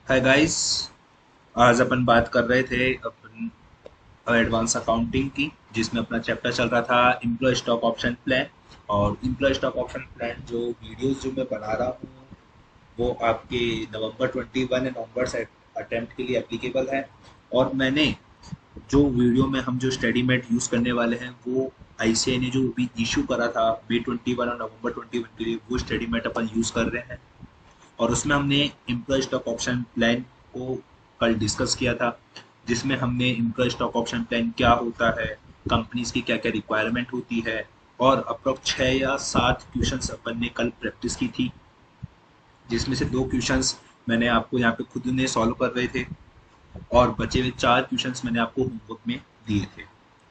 Hi guys. आज अपन बात कर रहे थे अपन एडवांस अकाउंटिंग की, जिसमें अपना चैप्टर चल रहा था एम्प्लॉय स्टॉक ऑप्शन प्लान। और एम्प्लॉय स्टॉक ऑप्शन प्लान जो वीडियोस जो मैं बना रहा हूँ वो आपके नवंबर 21 एंड ऑनवर्ड्स अटेम्प्ट के लिए एप्लीकेबल है। और मैंने जो वीडियो में हम जो स्टडी मेट यूज़ करने वाले हैं वो आईसीआई ने जो भी इशू करा था May 21 और November 21 के लिए, वो स्टडी मेट अपन यूज़ कर रहे हैं। और उसमें हमने एम्प्लॉय स्टॉक ऑप्शन प्लान को कल डिस्कस किया था, जिसमें हमने एम्प्लॉय स्टॉक ऑप्शन प्लान क्या होता है, कंपनीज की क्या क्या रिक्वायरमेंट होती है, और अप्रोक्स 6 या 7 क्वेश्चंस अपन ने कल प्रैक्टिस की थी, जिसमें से 2 क्वेश्चंस मैंने आपको यहाँ पे खुद ने सॉल्व कर रहे थे, और बचे हुए 4 क्वेश्चंस मैंने आपको होमवर्क में दिए थे।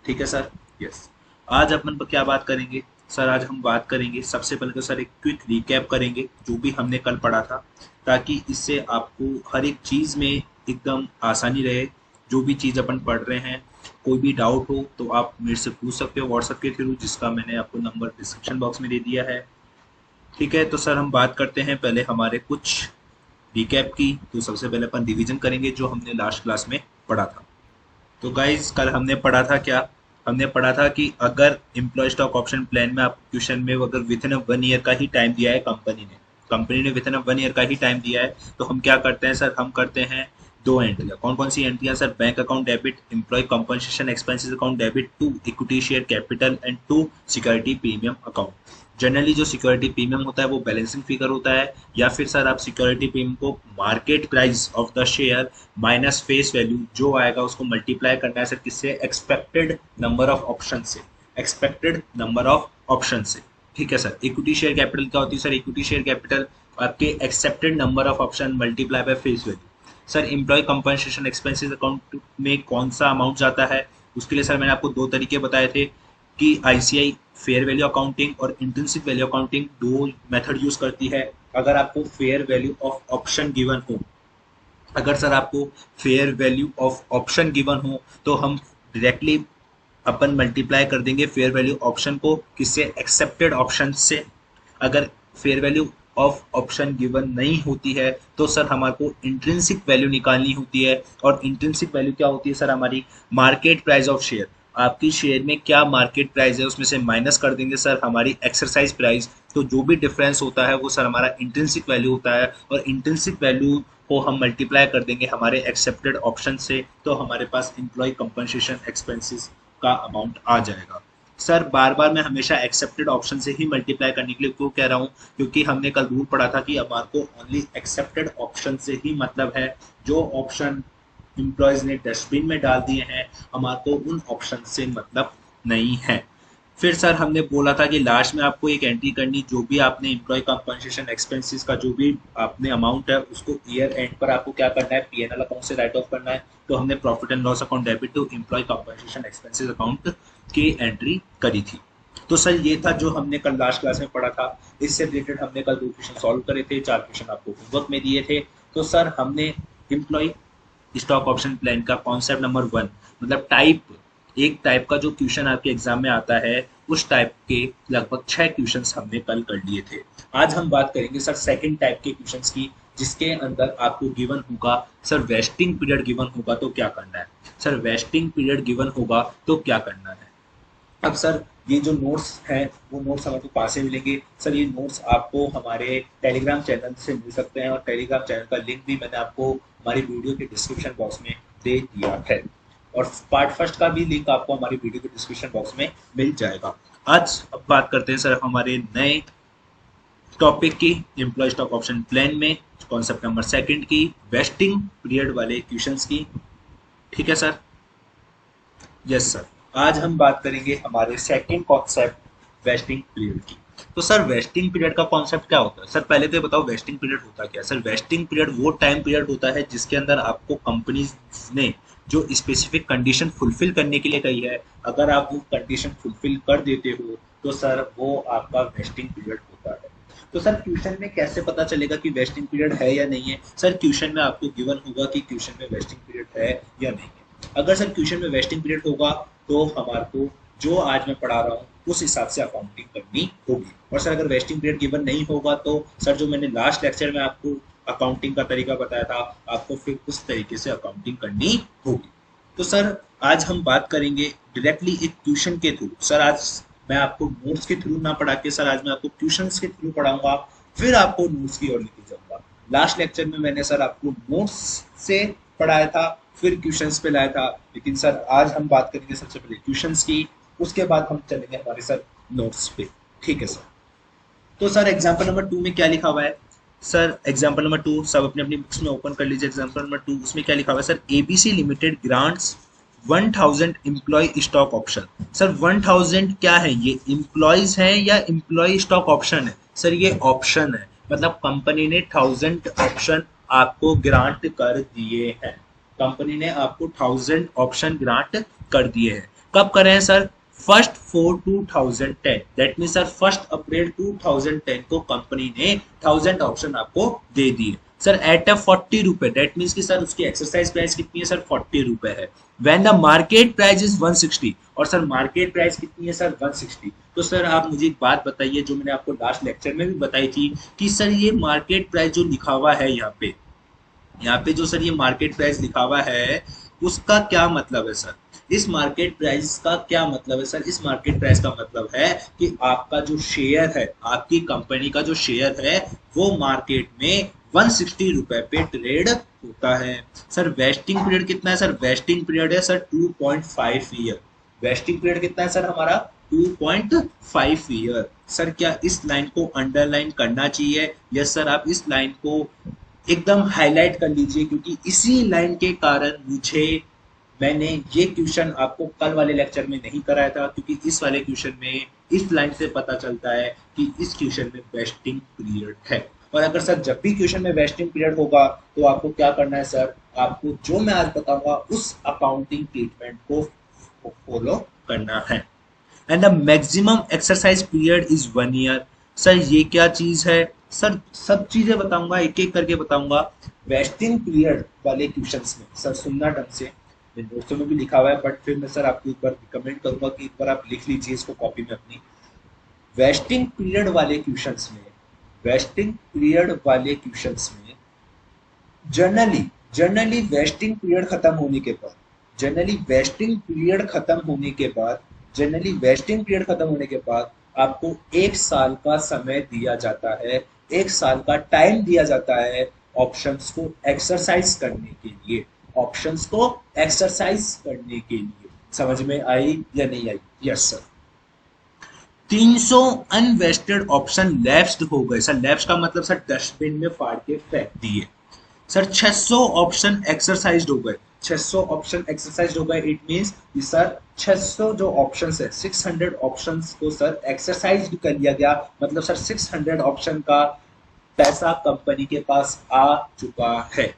ठीक है सर। यस। आज अपन पर क्या बात करेंगे सर? आज हम बात करेंगे, सबसे पहले तो सर एक क्विक रिकैप करेंगे जो भी हमने कल पढ़ा था, ताकि इससे आपको हर एक चीज़ में एकदम आसानी रहे। जो भी चीज़ अपन पढ़ रहे हैं, कोई भी डाउट हो तो आप मेरे से पूछ सकते हो व्हाट्सएप के थ्रू, जिसका मैंने आपको नंबर डिस्क्रिप्शन बॉक्स में दे दिया है। ठीक है, तो सर हम बात करते हैं पहले हमारे कुछ रिकैप की। तो सबसे पहले अपन रिवीजन करेंगे जो हमने लास्ट क्लास में पढ़ा था। तो गाइज कल हमने पढ़ा था क्या? हमने पढ़ा था कि अगर एम्प्लॉय स्टॉक ऑप्शन प्लान में आप क्वेश्चन में अगर विद इन 1 ईयर का ही टाइम दिया है कंपनी ने विद इन 1 ईयर का ही टाइम दिया है, तो हम क्या करते हैं सर? हम करते हैं 2 एंट्रियाँ। कौन कौन सी एंट्रियाँ sir? Bank account debit, employee compensation expenses account debit to equity share capital and to security premium account. Generally जो सिक्योरिटी प्रीमियम होता है वो बैलेंसिंग फिगर होता है, या फिर सर आप सिक्योरिटी प्रीमियम को market price of the share minus face value जो आएगा उसको मल्टीप्लाई करना है सर किससे? एक्सपेक्टेड नंबर ऑफ ऑप्शन से। एक्सपेक्टेड नंबर ऑफ ऑप्शन से। ठीक है सर। इक्विटी शेयर कैपिटल क्या होती है सर? इक्विटी शेयर कैपिटल आपके accepted number of option multiply by face value. Sir employ compensation expenses account में कौन सा अमाउंट जाता है? उसके लिए सर मैंने आपको 2 तरीके बताए थे कि आईसीआई फेयर वैल्यू अकाउंटिंग और intrinsic value accounting 2 method use करती है। अगर आपको fair value of option given हो, अगर सर आपको fair value of option given हो, तो हम डायरेक्टली अपन मल्टीप्लाई कर देंगे फेयर वैल्यू ऑप्शन को किससे? एक्सेप्टेड ऑप्शन से। अगर fair value of option given नहीं होती है तो सर हमारे को इंट्रिंसिक वैल्यू निकालनी होती है। और इंट्रिंसिक वैल्यू क्या होती है सर? हमारी मार्केट प्राइस ऑफ शेयर। आपकी शेयर में क्या मार्केट प्राइस है उसमें से माइनस कर देंगे सर हमारी एक्सरसाइज प्राइस। तो जो भी डिफरेंस होता है वो सर हमारा इंट्रिंसिक वैल्यू होता है, और इंट्रिंसिक वैल्यू को हम मल्टीप्लाई कर देंगे हमारे एक्सेप्टेड ऑप्शन से, तो हमारे पास एम्प्लॉय कंपनसेशन एक्सपेंसेस का अमाउंट आ जाएगा। सर बार बार मैं हमेशा एक्सेप्टेड ऑप्शन से ही मल्टीप्लाई करने के लिए क्यों कह रहा हूँ? क्योंकि हमने कल रूल पढ़ा था कि हमारे को ओनली एक्सेप्टेड ऑप्शन से ही मतलब है। जो ऑप्शन एम्प्लॉयज ने डस्टबिन में डाल दिए हैं, हमारे को उन ऑप्शन से मतलब नहीं है। फिर सर हमने बोला था कि लास्ट में आपको एक एंट्री करनी, जो भी आपने एम्प्लॉय कंपनसेशन एक्सपेंसेस का जो भी आपने अमाउंट है उसको ईयर एंड पर आपको क्या करना है? पीएनएल अकाउंट से राइट ऑफ करना है। तो हमने profit and loss account debit to employ compensation expenses account की एंट्री करी थी। तो सर ये था जो हमने कल लास्ट क्लास में पढ़ा था। इससे रिलेटेड हमने कल 2 क्वेश्चन सॉल्व करे थे, 4 क्वेश्चन आपको होमवर्क में दिए थे। तो सर हमने एम्प्लॉय स्टॉक ऑप्शन प्लान का कॉन्सेप्ट नंबर 1, मतलब टाइप, एक टाइप का जो क्वेश्चन आपके एग्जाम में आता है उस टाइप के लगभग 6 क्वेश्चंस हमने कल कर लिए थे। आज हम बात करेंगे सर सेकंड टाइप के क्वेश्चंस की, जिसके अंदर आपको गिवन होगा सर वेस्टिंग पीरियड गिवन होगा तो क्या करना है? सर वेस्टिंग पीरियड गिवन होगा तो क्या करना है? अब सर ये जो नोट्स हैं वो नोट्स हमको कहाँ से मिलेंगे सर? ये नोट्स आपको हमारे टेलीग्राम चैनल से मिल सकते हैं, और टेलीग्राम चैनल का लिंक भी मैंने आपको हमारी वीडियो के डिस्क्रिप्शन बॉक्स में दे दिया है। और पार्ट फर्स्ट का भी लिंक आपको हमारी वीडियो के डिस्क्रिप्शन बॉक्स में मिल जाएगा। आज अब बात करते हैं सर हमारे नए टॉपिक की, एम्प्लॉय स्टॉक ऑप्शन प्लान में कॉन्सेप्ट नंबर 2 की, वेस्टिंग पीरियड वाले क्वेश्चंस की। ठीक है सर। Yes sir. आज हम बात करेंगे हमारे सेकंड कॉन्सेप्ट वेस्टिंग पीरियड की। तो सर वेस्टिंग पीरियड का कॉन्सेप्ट क्या होता है सर? पहले तो ये बताओ वेस्टिंग पीरियड होता क्या है? सर वेस्टिंग पीरियड वो टाइम पीरियड होता है जिसके अंदर आपको कंपनी ने जो स्पेसिफिक कंडीशन फुलफिल करने के लिए कही है, अगर आप वो कंडीशन फुलफिल कर देते हो तो सर वो आपका वेस्टिंग पीरियड होता है। तो सर क्वेश्चन में कैसे पता चलेगा कि वेस्टिंग पीरियड है या नहीं है? सर क्वेश्चन में आपको गिवन होगा कि क्वेश्चन में वेस्टिंग पीरियड है या नहीं है। अगर सर क्वेश्चन में वेस्टिंग पीरियड होगा तो हमारे को जो आज मैं पढ़ा रहा हूँ उस हिसाब से अकाउंटिंग करनी होगी। और सर अगर वेस्टिंग पीरियड गिवन नहीं होगा तो सर जो मैंने लास्ट लेक्चर में आपको अकाउंटिंग का तरीका बताया था, आपको फिर उस तरीके से अकाउंटिंग करनी होगी। तो सर आज हम बात करेंगे डायरेक्टली एक ट्यूशन के थ्रू। सर आज मैं आपको नोट्स के थ्रू ना पढ़ा के सर आज मैं आपको ट्यूशंस के थ्रू पढ़ाऊंगा, फिर आपको नोट्स की ओर लेके जाऊंगा। लास्ट लेक्चर में मैंने सर आपको नोट्स से पढ़ाया था, फिर ट्यूशंस पे लाया था, लेकिन सर आज हम बात करेंगे सबसे पहले ट्यूशंस की, उसके बाद हम चलेंगे हमारे सर नोट्स पे। ठीक है सर। तो सर एग्जाम्पल नंबर 2 में क्या लिखा हुआ है? सर एग्जाम्पल नंबर 2 सब अपनी अपनी बुक्स में ओपन कर लीजिए। एग्जाम्पल नंबर 2 उसमें क्या लिखा हुआ है sir? ABC limited grants 1000 employee stock option. Sir 1000 क्या है? ये एम्प्लॉयज है या एम्प्लॉय स्टॉक ऑप्शन है? सर ये ऑप्शन है, मतलब कंपनी ने 1000 ऑप्शन आपको ग्रांट कर दिए हैं। कंपनी ने आपको 1000 ऑप्शन ग्रांट कर दिए हैं। कब करें हैं sir? 1st 4 2010, that mean sir 1 अप्रैल 2010 को कंपनी ने 1000 ऑप्शन आपको दे दिए सर एट अ 40 रुपए। दैट मीन्स कि सर उसकी एक्सरसाइज प्राइस कितनी है सर? 40 रुपए है। When the market price is 160, और सर मार्केट प्राइस कितनी है सर? 160। तो सर आप मुझे एक बात बताइए जो मैंने आपको लास्ट लेक्चर में भी बताई थी कि सर ये मार्केट प्राइस जो लिखा हुआ है यहाँ पे जो सर ये मार्केट प्राइस लिखा हुआ है उसका क्या मतलब है सर? इस मार्केट प्राइस का क्या मतलब है सर? इस मार्केट प्राइस का मतलब है कि आपका जो शेयर है, आपकी कंपनी का जो शेयर है वो मार्केट में 160 रुपए पे ट्रेड होता है। सर वेस्टिंग पीरियड कितना है सर? वेस्टिंग पीरियड है सर 2.5 ईयर। वेस्टिंग पीरियड कितना है सर हमारा? 2.5 ईयर। सर क्या इस लाइन को अंडरलाइन करना चाहिए? यस सर, आप इस लाइन को एकदम हाईलाइट कर लीजिए, क्योंकि इसी लाइन के कारण मैंने ये क्वेश्चन आपको कल वाले लेक्चर में नहीं कराया था, क्योंकि इस वाले क्वेश्चन में इस लाइन से पता चलता है कि इस क्वेश्चन में वेस्टिंग पीरियड है। और अगर सर जब भी क्वेश्चन में वेस्टिंग पीरियड होगा तो आपको क्या करना है सर? आपको जो मैं आज बताऊंगा उस अकाउंटिंग ट्रीटमेंट को फॉलो करना है। And the maximum exercise period is 1 year. Sir ये क्या चीज है सर? सब चीजें बताऊंगा, एक एक करके बताऊंगा। वेस्टिंग पीरियड वाले क्वेश्चंस में सर सुनना ढंग से, नोट्सों में भी लिखा हुआ है, बट फिर मैं सर आपको एक बार रिकमेंड करूंगा कि एक बार आप लिख लीजिए इसको कॉपी में अपनी। वेस्टिंग पीरियड वाले क्वेश्चंस में, वेस्टिंग पीरियड वाले क्वेश्चंस में जनरली वेस्टिंग पीरियड खत्म होने के बाद, जनरली वेस्टिंग पीरियड खत्म होने के बाद जनरली वेस्टिंग पीरियड खत्म होने के बाद आपको 1 साल का समय दिया जाता है, 1 साल का टाइम दिया जाता है ऑप्शंस को एक्सरसाइज करने के लिए, ऑप्शंस को एक्सरसाइज करने के लिए। समझ में आई या नहीं आई? Yes sir. 300 unvested option lapsed हो गए सर। लैप्स का मतलब सर डस्टबिन में फाड़ के फेंक दिए। सर 600 ऑप्शन एक्सरसाइज हो गए। 600 ऑप्शन एक्सरसाइज हो गए, इट मींस कि सर 600 जो ऑप्शंस है, 600 ऑप्शंस को सर एक्सरसाइज भी कर लिया गया, मतलब सर 600 ऑप्शन का पैसा कंपनी के पास आ चुका है।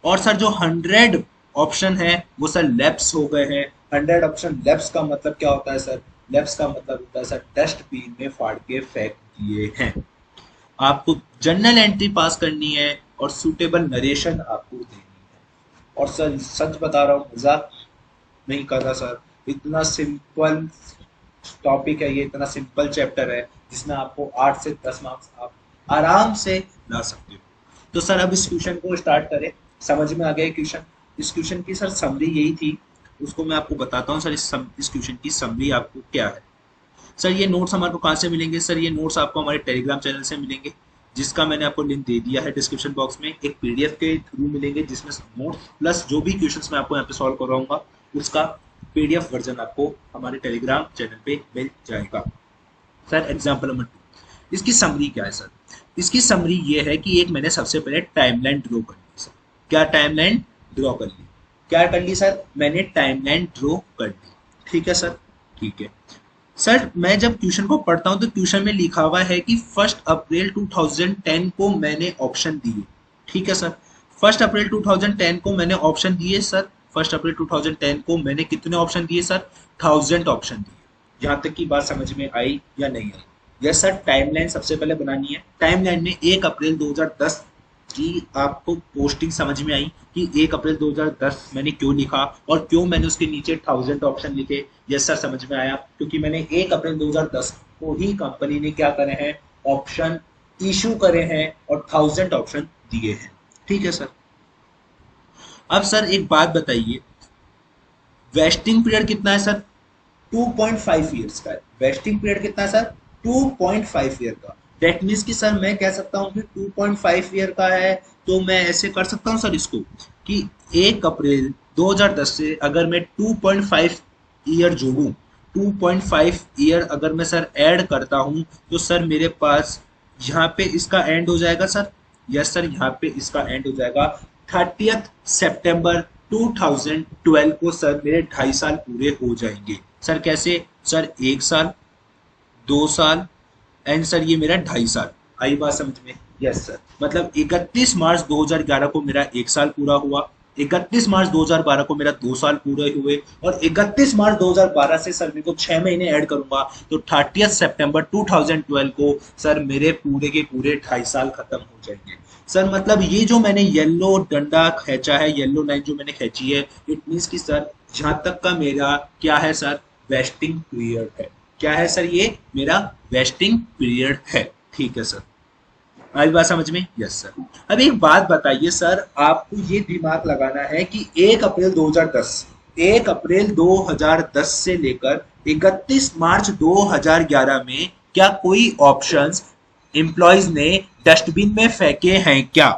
और सर जो 100 ऑप्शन है वो सर लैप्स हो गए हैं। 100 ऑप्शन लैप्स का मतलब क्या होता है सर? लैप्स का मतलब होता है सर डस्टबिन में फाड़ के फेंक दिए हैं। आपको जर्नल एंट्री पास करनी है और सूटेबल नरेशन आपको देनी है। और सर सच बता रहा हूँ, मजाक नहीं कर रहा सर, इतना सिंपल टॉपिक है ये, इतना सिंपल चैप्टर है जिसमें आपको 8 से 10 मार्क्स आप आराम से ला सकते हो। तो सर अब इस क्वेश्चन को स्टार्ट करें। समझ में आ गया क्वेश्चन? इस क्वेश्चन की सर समरी यही थी, उसको मैं आपको बताता हूँ सर। इस क्वेश्चन की समरी आपको क्या है सर? ये नोट्स हमारे को कहाँ से मिलेंगे सर? ये नोट्स आपको हमारे टेलीग्राम चैनल से मिलेंगे, जिसका मैंने आपको लिंक दे दिया है डिस्क्रिप्शन बॉक्स में। एक पीडीएफ के थ्रू मिलेंगे जिसमें नोट्स प्लस जो भी क्वेश्चंस मैं आपको यहाँ पे सॉल्व करवाऊंगा उसका पीडीएफ वर्जन आपको हमारे टेलीग्राम चैनल पे मिल जाएगा। सर एग्जाम्पल नंबर 2, इसकी समरी क्या है सर? इसकी समरी ये है कि एक मैंने सबसे पहले टाइमलाइन ड्रॉ कर ली सर। क्या टाइमलाइन ड्रॉ कर ली? क्या कर ली सर? मैंने टाइमलाइन ड्रॉ कर ली। ठीक है सर, ठीक है सर। मैं जब क्वेश्चन को पढ़ता हूं तो क्वेश्चन में लिखा हुआ है कि 1 अप्रैल 2010 को मैंने ऑप्शन दिए। ठीक है सर, 1 अप्रैल 2010 को मैंने ऑप्शन दिए सर। 1 अप्रैल 2010 को मैंने कितने ऑप्शन दिए सर? 1000 ऑप्शन दिए। यहाँ तक की बात समझ में आई या नहीं आई? Yes sir. टाइमलाइन सबसे पहले बनानी है। टाइमलाइन में 1 अप्रैल 2010 कि आपको पोस्टिंग समझ में आई कि 1 अप्रैल 2010 मैंने क्यों लिखा और क्यों मैंने उसके नीचे 1000 ऑप्शन लिखे? यस सर, समझ में आया, क्योंकि मैंने 1 अप्रैल 2010 को ही कंपनी ने क्या करे हैं? ऑप्शन इशू करे हैं और 1000 ऑप्शन दिए हैं। ठीक है सर। अब सर एक बात बताइए, वेस्टिंग पीरियड कितना है सर? 2.5 ईयर्स का है। वेस्टिंग पीरियड कितना है सर? 2.5 ईयर का। दैट मीन्स कि सर मैं कह सकता हूँ कि 2.5 ईयर का है, तो मैं ऐसे कर सकता हूँ सर इसको कि 1 अप्रैल 2010 से अगर मैं 2.5 ईयर जोड़ूं, 2.5 ईयर अगर मैं सर ऐड करता हूं, तो सर मेरे पास यहाँ पे इसका एंड हो जाएगा सर। यस सर, यहाँ पे इसका एंड हो जाएगा 30 सितंबर 2012 को सर मेरे 2.5 साल पूरे हो जाएंगे। सर कैसे सर? 1 साल, 2 साल एंड सर ये मेरा 2.5 साल। आई बात समझ में? Yes sir. मतलब 31 मार्च 2011 को मेरा 1 साल पूरा हुआ, 31 मार्च 2012 को मेरा 2 साल पूरे हुए, और 31 मार्च 2012 से सर मेरे को 6 महीने ऐड करूंगा तो 30 सितंबर 2012 को सर मेरे पूरे के पूरे 2.5 साल खत्म हो जाएंगे। सर मतलब ये जो मैंने येलो डंडा खींचा है, येलो लाइन जो मैंने खींची है, इट मीन्स कि सर जहां तक का मेरा क्या है सर? वेस्टिंग पीरियड है। क्या है सर? ये मेरा वेस्टिंग पीरियड है। ठीक है सर। आई बात समझ में? Yes sir. अब एक बात बताइए सर, आपको ये दिमाग लगाना है कि 1 अप्रैल 2010 से लेकर 31 मार्च 2011 में क्या कोई ऑप्शंस एम्प्लॉयज ने डस्टबिन में फेंके हैं क्या?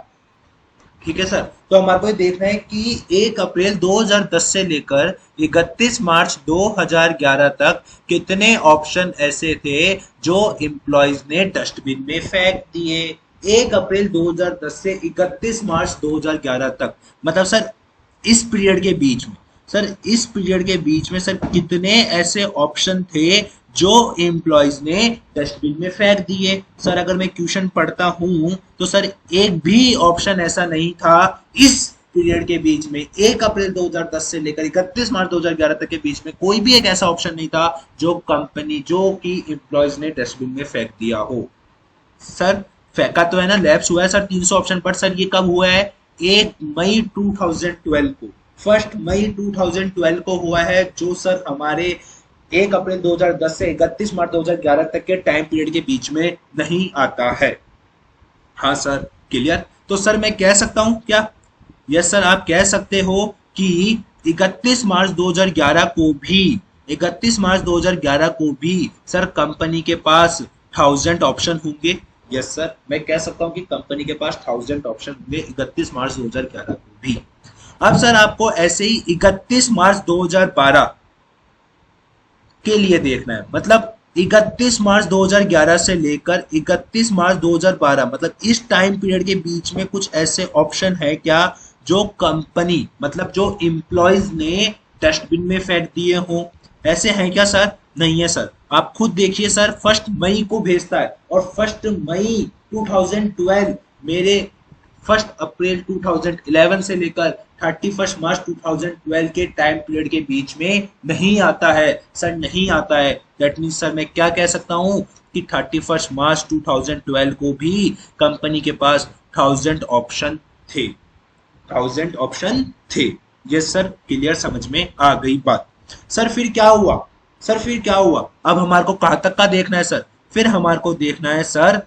ठीक है सर। तो हमारे को ये देखना है कि 1 अप्रैल 2010 से लेकर 31 मार्च 2011 तक कितने ऑप्शन ऐसे थे जो एम्प्लॉयज ने डस्टबिन में फेंक दिए। 1 अप्रैल 2010 से 31 मार्च 2011 तक, मतलब सर इस पीरियड के बीच में, सर इस पीरियड के बीच में सर कितने ऐसे ऑप्शन थे जो एम्प्लॉयज ने डस्टबिन में फेंक दिए। सर अगर मैं क्वेश्चन पढ़ता हूं तो सर एक भी ऑप्शन ऐसा नहीं था इस पीरियड के बीच में, 1 अप्रैल 2010 से लेकर 31 मार्च 2011 तक के बीच में कोई भी एक ऐसा ऑप्शन नहीं था जो कंपनी, जो कि एम्प्लॉयज ने डस्टबिन में फेंक दिया हो। सर फेंका तो है ना, लैप्स हुआ है सर 300 ऑप्शन पर। सर ये कब हुआ है? 1 मई 2012 को, 1 मई 2012 को हुआ है, जो सर हमारे 1 अप्रैल 2010 से 31 मार्च 2011 तक के टाइम पीरियड के बीच में नहीं आता है। हाँ सर, क्लियर? तो सर मैं कह सकता हूं क्या? यस सर, आप कह सकते हो कि 31 मार्च 2011 को भी, 31 मार्च 2011 को भी सर कंपनी के पास 1000 ऑप्शन होंगे। यस सर, मैं कह सकता हूं कि कंपनी के पास 1000 ऑप्शन होंगे 31 मार्च 2011 को भी। अब सर आपको ऐसे ही 31 मार्च 2012 के लिए देखना है, मतलब 31 मार्च 2011 से लेकर 31 मार्च 2012, मतलब इस टाइम पीरियड के बीच में कुछ ऐसे ऑप्शन है क्या जो कंपनी, मतलब जो एम्प्लॉयज ने डस्टबिन में फेंक दिए हों? ऐसे हैं क्या सर? नहीं है सर। आप खुद देखिए सर, 1 मई को भेजता है और 1 मई 2012 मेरे 1 अप्रैल 2011 से लेकर 31 मार्च 2012 के टाइम पीरियड के बीच में नहीं आता है सर, नहीं आता है। दैट मीन्स सर मैं क्या कह सकता हूँ कि 31 मार्च 2012 को भी कंपनी के पास 1000 ऑप्शन थे, 1000 ऑप्शन थे। ये सर क्लियर, समझ में आ गई बात? सर फिर क्या हुआ? सर फिर क्या हुआ? अब हमारे को कहां तक का देखना है सर? फिर हमारे को देखना है सर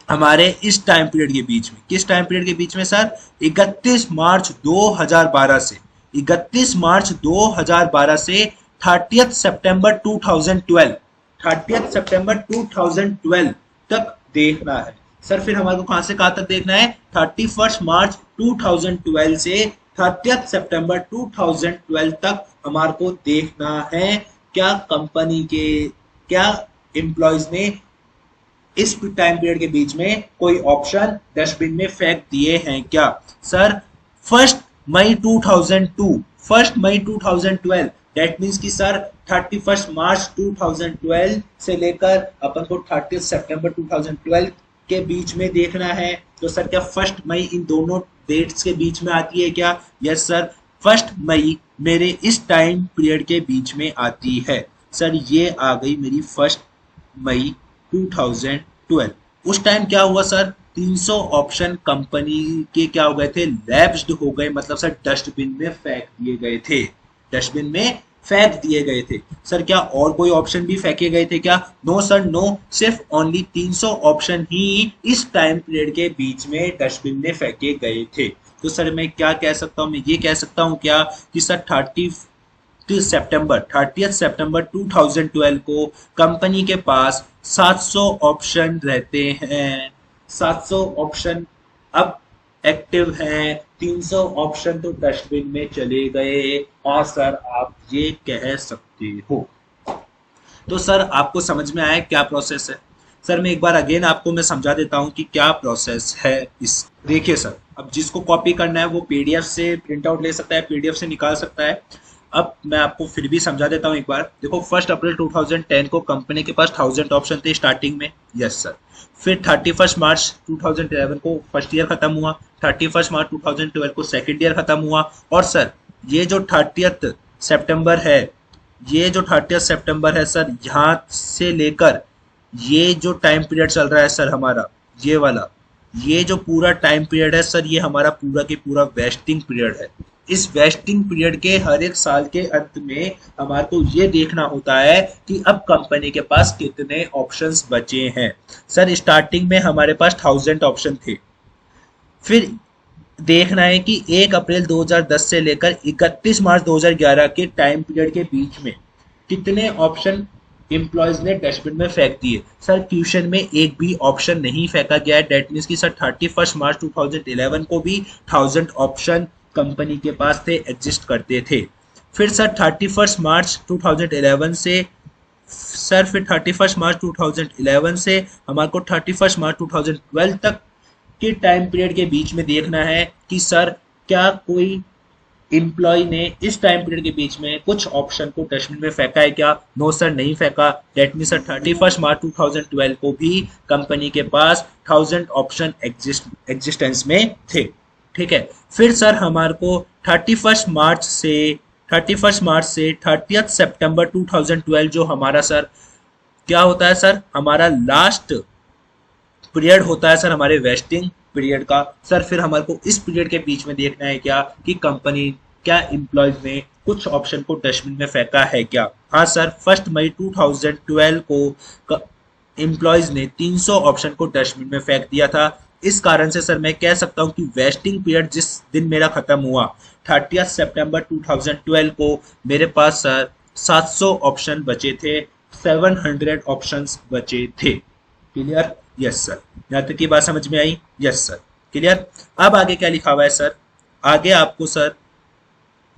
हमारे इस टाइम पीरियड के बीच में। किस टाइम पीरियड के बीच में सर? 31 मार्च 2012 से, 31 मार्च 2012 से 30 सितंबर 2012, 30 सितंबर 2012 तक देखना है सर। फिर हमारे को कहां से कहां तक देखना है? 31 मार्च 2012 से 30 सितंबर 2012 तक हमारे को देखना है क्या कंपनी के, क्या एम्प्लॉयज ने इस टाइम पीरियड के बीच में कोई ऑप्शन डस्टबिन में फेंक दिए हैं क्या? सर 1 मई 2002, 1 मई 2012, दैट मीन्स कि सर 31 मार्च 2012 से लेकर अपन को 30 सितंबर 2012 के बीच में देखना है। तो सर क्या 1 मई इन दोनों डेट्स के बीच में आती है क्या? यस सर, 1 मई मेरे इस टाइम पीरियड के बीच में आती है। सर ये आ गई मेरी 1 मई 2012। उस टाइम क्या हुआ सर? 300 ऑप्शन कंपनी के क्या हो गए थे? लैप्स्ड हो गए, मतलब सर डस्टबिन में फेंक दिए गए थे, डस्टबिन में फेंक दिए गए थे। सर क्या और कोई ऑप्शन भी फेंके गए थे क्या? नो सर, नो, सिर्फ ओनली 300 ऑप्शन ही इस टाइम पीरियड के बीच में डस्टबिन में फेंके गए थे। तो सर मैं क्या कह सकता हूँ, मैं ये कह सकता हूँ क्या कि सर 30 सितंबर 2012 को कंपनी के पास 700 ऑप्शन रहते हैं। 700 ऑप्शन अब एक्टिव हैं, 300 ऑप्शन तो डस्टबिन में चले गए। हाँ सर, आप ये कह सकते हो। तो सर आपको समझ में आया क्या प्रोसेस है? सर मैं एक बार अगेन आपको मैं समझा देता हूँ कि क्या प्रोसेस है इस। देखिए सर, अब जिसको कॉपी करना है वो पीडीएफ से प्रिंट आउट ले सकता है, पीडीएफ से निकाल सकता है। अब मैं आपको फिर भी समझा देता हूँ एक बार। देखो 1 अप्रैल 2010 को कंपनी के पास 1000 ऑप्शन थे स्टार्टिंग में। Yes sir. फिर 31 मार्च 2011 को फर्स्ट ईयर खत्म हुआ, 31 मार्च 2012 को सेकेंड ईयर खत्म हुआ। और सर ये जो 30 सितंबर है, ये जो 30 सितंबर है सर, यहाँ से लेकर ये जो टाइम पीरियड चल रहा है सर हमारा, ये वाला, ये जो पूरा टाइम पीरियड है सर, ये हमारा पूरा की पूरा वेस्टिंग पीरियड है। इस वेस्टिंग पीरियड के हर एक साल के अंत में हमारे को ये देखना होता है कि अब कंपनी के पास कितने ऑप्शंस बचे हैं। सर स्टार्टिंग में हमारे पास 1000 ऑप्शन थे। फिर देखना है कि 1 अप्रैल 2010 से लेकर 31 मार्च 2011 के टाइम पीरियड के बीच में कितने ऑप्शन एम्प्लॉयज ने डस्टबिन में फेंक दिए। सर क्वेश्चन में एक भी ऑप्शन नहीं फेंका गया है। डेट मीन्स की सर 31 मार्च 2011 को भी 1000 ऑप्शन कंपनी के पास थे, एग्जिस्ट करते थे। फिर सर 31 मार्च 2011 से सर फिर 31 मार्च 2011 से हमारे को 31 मार्च 2012 तक के टाइम पीरियड के बीच में देखना है कि सर क्या कोई एम्प्लॉय ने इस टाइम पीरियड के बीच में कुछ ऑप्शन को डस्टबिन में फेंका है क्या? नो सर, नहीं फेंका। डेट मीन सर 31 मार्च 2012 को भी कंपनी के पास 1000 ऑप्शन एग्जिस्टेंस में थे। ठीक है। फिर सर हमारे को 31 मार्च से 30 सितंबर 2012 जो हमारा सर क्या होता है सर, हमारा लास्ट पीरियड होता है सर हमारे वेस्टिंग पीरियड का। सर फिर हमारे को इस पीरियड के बीच में देखना है क्या कि कंपनी क्या एम्प्लॉयज ने कुछ ऑप्शन को डस्टबिन में फेंका है क्या। हाँ सर, 1 मई 2012 को एम्प्लॉयज ने 300 ऑप्शन को डस्टबिन में फेंक दिया था। इस कारण से सर मैं कह सकता हूँ कि वेस्टिंग पीरियड जिस दिन मेरा खत्म हुआ 30 सितंबर 2012 को, मेरे पास सर 700 ऑप्शन बचे थे, 700 ऑप्शंस बचे थे। क्लियर? Yes sir. यहाँ तक की बात समझ में आई? Yes sir. क्लियर? अब आगे क्या लिखा हुआ है सर? आगे आपको सर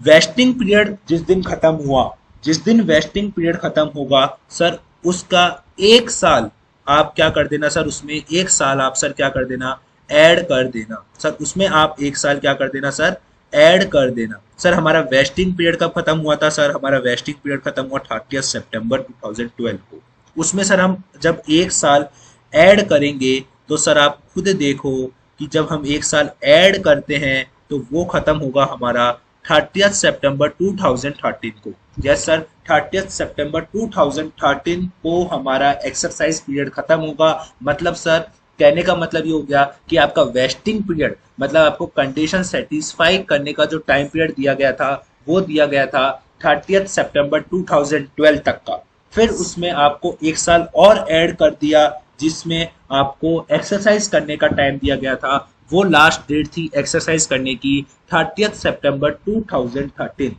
वेस्टिंग पीरियड जिस दिन खत्म हुआ, जिस दिन वेस्टिंग पीरियड खत्म होगा सर, उसका एक साल आप क्या कर देना सर, उसमें एक साल आप सर क्या कर देना, ऐड कर देना सर। उसमें आप एक साल क्या कर देना सर, ऐड कर देना। सर हमारा वेस्टिंग पीरियड कब खत्म हुआ था सर? हमारा वेस्टिंग पीरियड खत्म हुआ 30 सितंबर 2012 को। उसमें सर हम जब एक साल ऐड करेंगे तो सर आप खुद देखो कि जब हम एक साल ऐड करते हैं तो वो खत्म होगा हमारा 30 सितंबर 2013 को। यस सर, 30 सितंबर 2013 को हमारा एक्सरसाइज पीरियड खत्म होगा। मतलब सर कहने का मतलब ये हो गया कि आपका वेस्टिंग पीरियड, मतलब आपको कंडीशन सेटिस्फाई करने का जो टाइम पीरियड दिया गया था वो दिया गया था 30 सितंबर 2012 तक का। फिर उसमें आपको एक साल और ऐड कर दिया जिसमें आपको एक्सरसाइज करने का टाइम दिया गया था। वो लास्ट डेट थी एक्सरसाइज करने की 30 सितंबर 2013।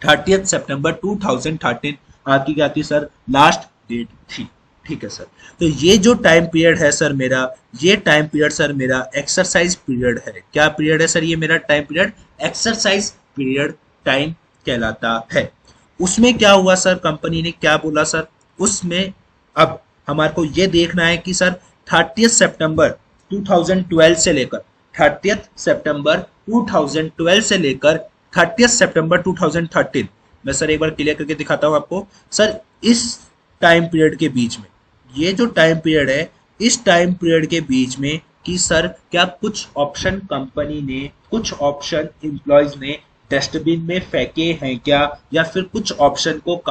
30 सितंबर 2013 आपकी क्या थी सर, लास्ट डेट थी। ठीक है सर। तो ये जो टाइम पीरियड है सर मेरा, ये टाइम पीरियड सर मेरा एक्सरसाइज पीरियड है। क्या पीरियड है सर ये मेरा time period? Exercise period time कहलाता है। उसमें क्या हुआ सर, कंपनी ने क्या बोला सर उसमें? अब हमारे को ये देखना है कि सर 30 सितंबर 2012 से लेकर 30 सितंबर 2012 से लेकर 30 सितंबर 2013, मैं सर एक बार क्लियर करके दिखाता हूँ आपको। सर इस टाइम पीरियड के बीच में, ये जो टाइम पीरियड है, इस टाइम पीरियड के बीच में कि सर क्या कुछ ऑप्शन कंपनी ने, कुछ ऑप्शन एम्प्लॉयज ने डस्टबिन में फेंके हैं क्या, या फिर कुछ ऑप्शन को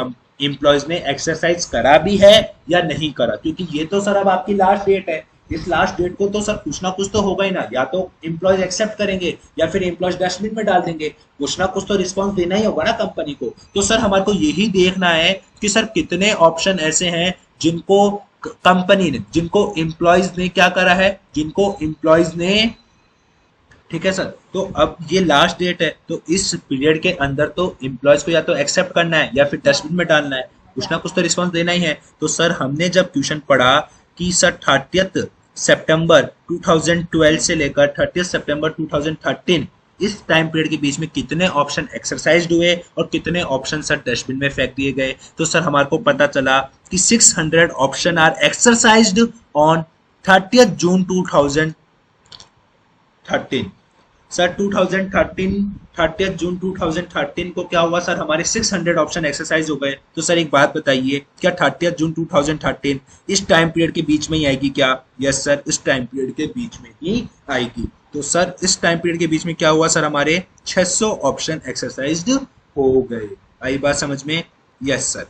एम्प्लॉयज ने एक्सरसाइज करा भी है या नहीं करा। क्योंकि ये तो सर अब आपकी लास्ट डेट है, इस लास्ट डेट को तो सर कुछ ना कुछ तो होगा ही ना, या तो एम्प्लॉयज एक्सेप्ट करेंगे या फिर एम्प्लॉयज डस्टबिन में डाल देंगे, कुछ ना कुछ तो रिस्पॉन्स देना ही होगा ना कंपनी को। तो सर हमारे को यही देखना है कि सर कितने ऑप्शन ऐसे हैं जिनको कंपनी ने, जिनको एम्प्लॉयज ने क्या करा है, जिनको एम्प्लॉयज ने, ठीक है सर। तो अब ये लास्ट डेट है, तो इस पीरियड के अंदर तो एम्प्लॉयज को या तो एक्सेप्ट करना है या फिर डस्टबिन में डालना है, कुछ ना कुछ तो रिस्पॉन्स देना ही है। तो सर हमने जब क्वेश्चन पढ़ा कि सर 30 सितंबर 2012 से लेकर 30 सितंबर 2013 इस टाइम पीरियड के बीच में कितने ऑप्शन एक्सरसाइज हुए और कितने ऑप्शन सर डस्टबिन में फेंक दिए गए, तो सर हमारे को पता चला कि 600 ऑप्शन आर एक्सरसाइज्ड ऑन 30 जून 2013। सर 2013 30 जून 2013 को क्या हुआ सर, हमारे 600 ऑप्शन एक्सरसाइज हो गए। तो सर एक बात बताइए, क्या 30 जून 2013 इस टाइम पीरियड के बीच में ही आएगी क्या? यस सर, इस टाइम पीरियड के बीच में ही आएगी। तो सर इस टाइम पीरियड के बीच में क्या हुआ सर, हमारे 600 ऑप्शन एक्सरसाइज्ड हो गए। आई बात समझ में? Yes sir.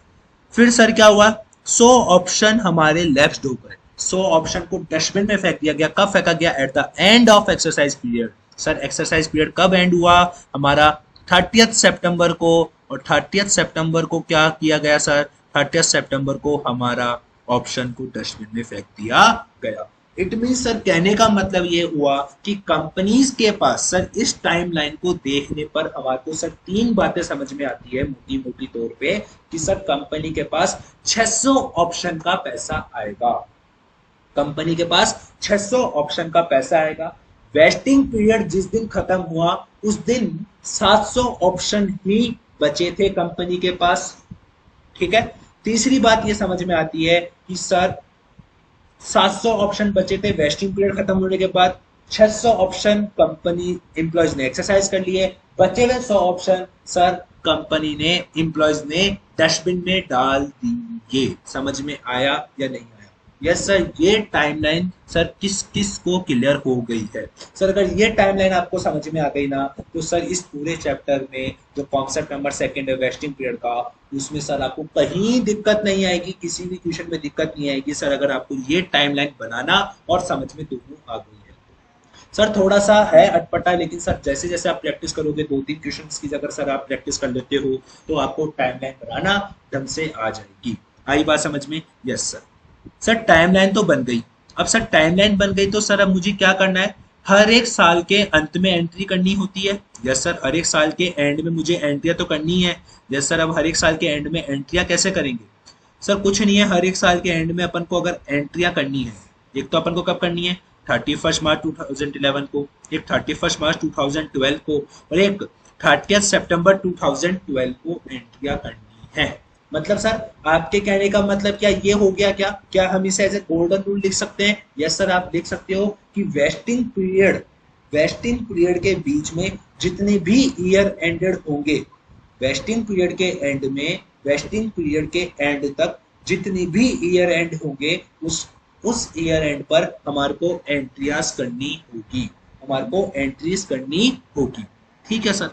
फिर सर क्या हुआ, 100 ऑप्शन हमारे लेफ्ट हो गए, 100 ऑप्शन को डस्टबिन में फेंक दिया गया। कब फेंका गया? Eight the end of exercise period. Sir exercise period कब एंड हुआ हमारा? 30 सितंबर को। और 30 सितंबर को क्या किया गया सर? 30 सितंबर को हमारा ऑप्शन को डस्टबिन में फेंक दिया गया। इट मीन सर कहने का मतलब ये हुआ कि कंपनीज के पास सर इस टाइमलाइन को देखने पर हमारे को सर तीन बातें समझ में आती है मोटी मोटी तौर पे, कि सर कंपनी के पास 600 ऑप्शन का पैसा आएगा, कंपनी के पास 600 ऑप्शन का पैसा आएगा। वेस्टिंग पीरियड जिस दिन खत्म हुआ उस दिन 700 ऑप्शन ही बचे थे कंपनी के पास, ठीक है। तीसरी बात ये समझ में आती है कि सर 700 ऑप्शन बचे थे वेस्टिंग पीरियड खत्म होने के बाद, 600 ऑप्शन कंपनी एम्प्लॉयज ने एक्सरसाइज कर लिए, बचे हुए 100 ऑप्शन सर कंपनी ने, एम्प्लॉयज ने डस्टबिन में डाल दिए। समझ में आया या नहीं? यस सर, ये टाइमलाइन सर किस किस को क्लियर हो गई है? सर अगर ये टाइमलाइन आपको समझ में आ गई ना, तो सर इस पूरे चैप्टर में जो कॉन्सेप्ट नंबर 2 है वेस्टिंग पीरियड का, उसमें सर आपको कहीं दिक्कत नहीं आएगी, किसी भी क्वेश्चन में दिक्कत नहीं आएगी सर, अगर आपको ये टाइमलाइन बनाना और समझ में दोनों आ गई है। सर थोड़ा सा है अटपटा, लेकिन सर जैसे जैसे आप प्रैक्टिस करोगे, 2-3 क्वेश्चंस की अगर सर आप प्रैक्टिस कर लेते हो तो आपको टाइमलाइन बनाना ढंग से आ जाएगी। आई बात समझ में? Yes sir. सर टाइमलाइन तो बन गई। अब सर टाइमलाइन बन गई तो सर अब मुझे क्या करना है? हर एक साल के अंत में एंट्री करनी होती है। यस सर, हर एक साल के एंड में मुझे एंट्रियां तो करनी है। यस सर, अब हर एक साल के एंड में एंट्रियां कैसे करेंगे? सर कुछ नहीं है, हर एक साल के एंड में अपन को अगर एंट्रियां करनी है, एक तो अपन को कब करनी है? 31 मार्च 2011 को, एक 31 मार्च 2012 को, और एक 30 सितंबर 2012 को एंट्रियां करनी है। मतलब सर आपके कहने का मतलब क्या ये हो गया क्या? क्या हम इसे एज ए गोल्डन रूल लिख सकते हैं? यस सर, आप लिख सकते हो कि वेस्टिंग पीरियड के बीच में जितने भी ईयर एंडेड होंगे, वेस्टिंग पीरियड के एंड में, वेस्टिंग पीरियड के एंड तक जितनी भी ईयर एंड होंगे, उस ईयर एंड पर हमारे को एंट्रीज करनी होगी, हमारे को एंट्रीज करनी होगी। ठीक है सर।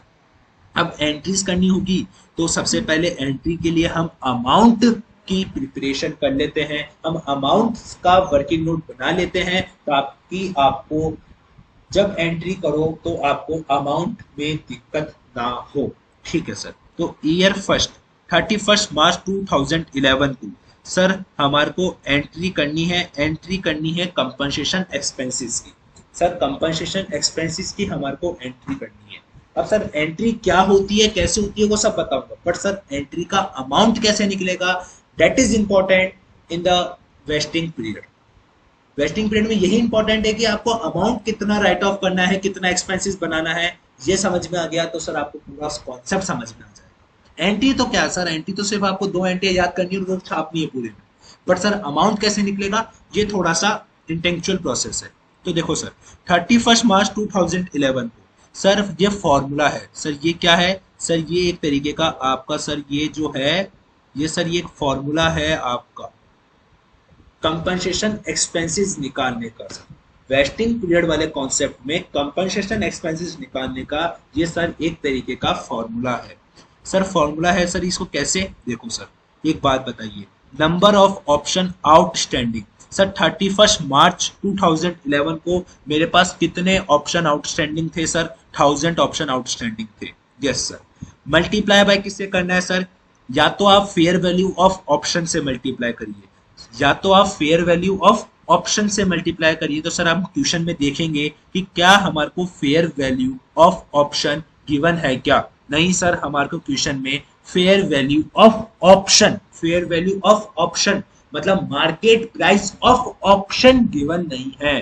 अब एंट्रीज करनी होगी तो सबसे पहले एंट्री के लिए हम अमाउंट की प्रिपरेशन कर लेते हैं, हम अमाउंट का वर्किंग नोट बना लेते हैं, ताकि आपको जब एंट्री करो तो आपको अमाउंट में दिक्कत ना हो। ठीक है सर। तो ईयर फर्स्ट 31 मार्च 2011 को सर हमारे को एंट्री करनी है कंपनसेशन एक्सपेंसेस की। सर कंपनसेशन एक्सपेंसेस की हमारे को एंट्री करनी है। अब सर एंट्री क्या होती है, कैसे होती है, वो सब बताऊंगा, बट सर एंट्री का अमाउंट कैसे निकलेगा, that is important in the vesting period. Vesting period में यही इंपॉर्टेंट है कि आपको अमाउंट कितना राइट ऑफ करना है, कितना एक्सपेंसेस बनाना है। ये समझ में आ गया तो सर आपको पूरा कॉन्सेप्ट समझ में आ जाएगा। एंट्री तो क्या सर, एंट्री तो सिर्फ आपको 2 एंट्री याद करनी है और छापनी है पूरे में, बट सर अमाउंट कैसे निकलेगा ये थोड़ा सा इंटेलेक्चुअल प्रोसेस है। तो देखो सर 31 मार्च 2011 को सर ये फॉर्मूला है। सर ये क्या है? सर ये एक तरीके का आपका सर ये जो है ये सर ये एक फॉर्मूला है आपका कंपनसेशन एक्सपेंसेस निकालने का। सर वेस्टिंग पीरियड वाले कॉन्सेप्ट में कंपनसेशन एक्सपेंसेस निकालने का ये सर एक तरीके का फॉर्मूला है। सर फॉर्मूला है सर, इसको कैसे? देखो सर एक बात बताइए, number of option outstanding. Sir 31 मार्च 2011 को मेरे पास कितने ऑप्शन आउटस्टैंडिंग थे सर? 1000 ऑप्शन आउटस्टैंडिंग थे। Yes sir. मल्टीप्लाई बाय किससे करना है सर? या तो आप फेयर वैल्यू ऑफ ऑप्शन से मल्टीप्लाई करिए, या तो आप फेयर वैल्यू ऑफ ऑप्शन से मल्टीप्लाई करिए। तो सर हम क्वेश्चन में देखेंगे कि क्या हमारे को fair value of option given है क्या? नहीं सर, हमारे को क्वेश्चन में fair value of option, fair value of option मतलब market price of option given नहीं है।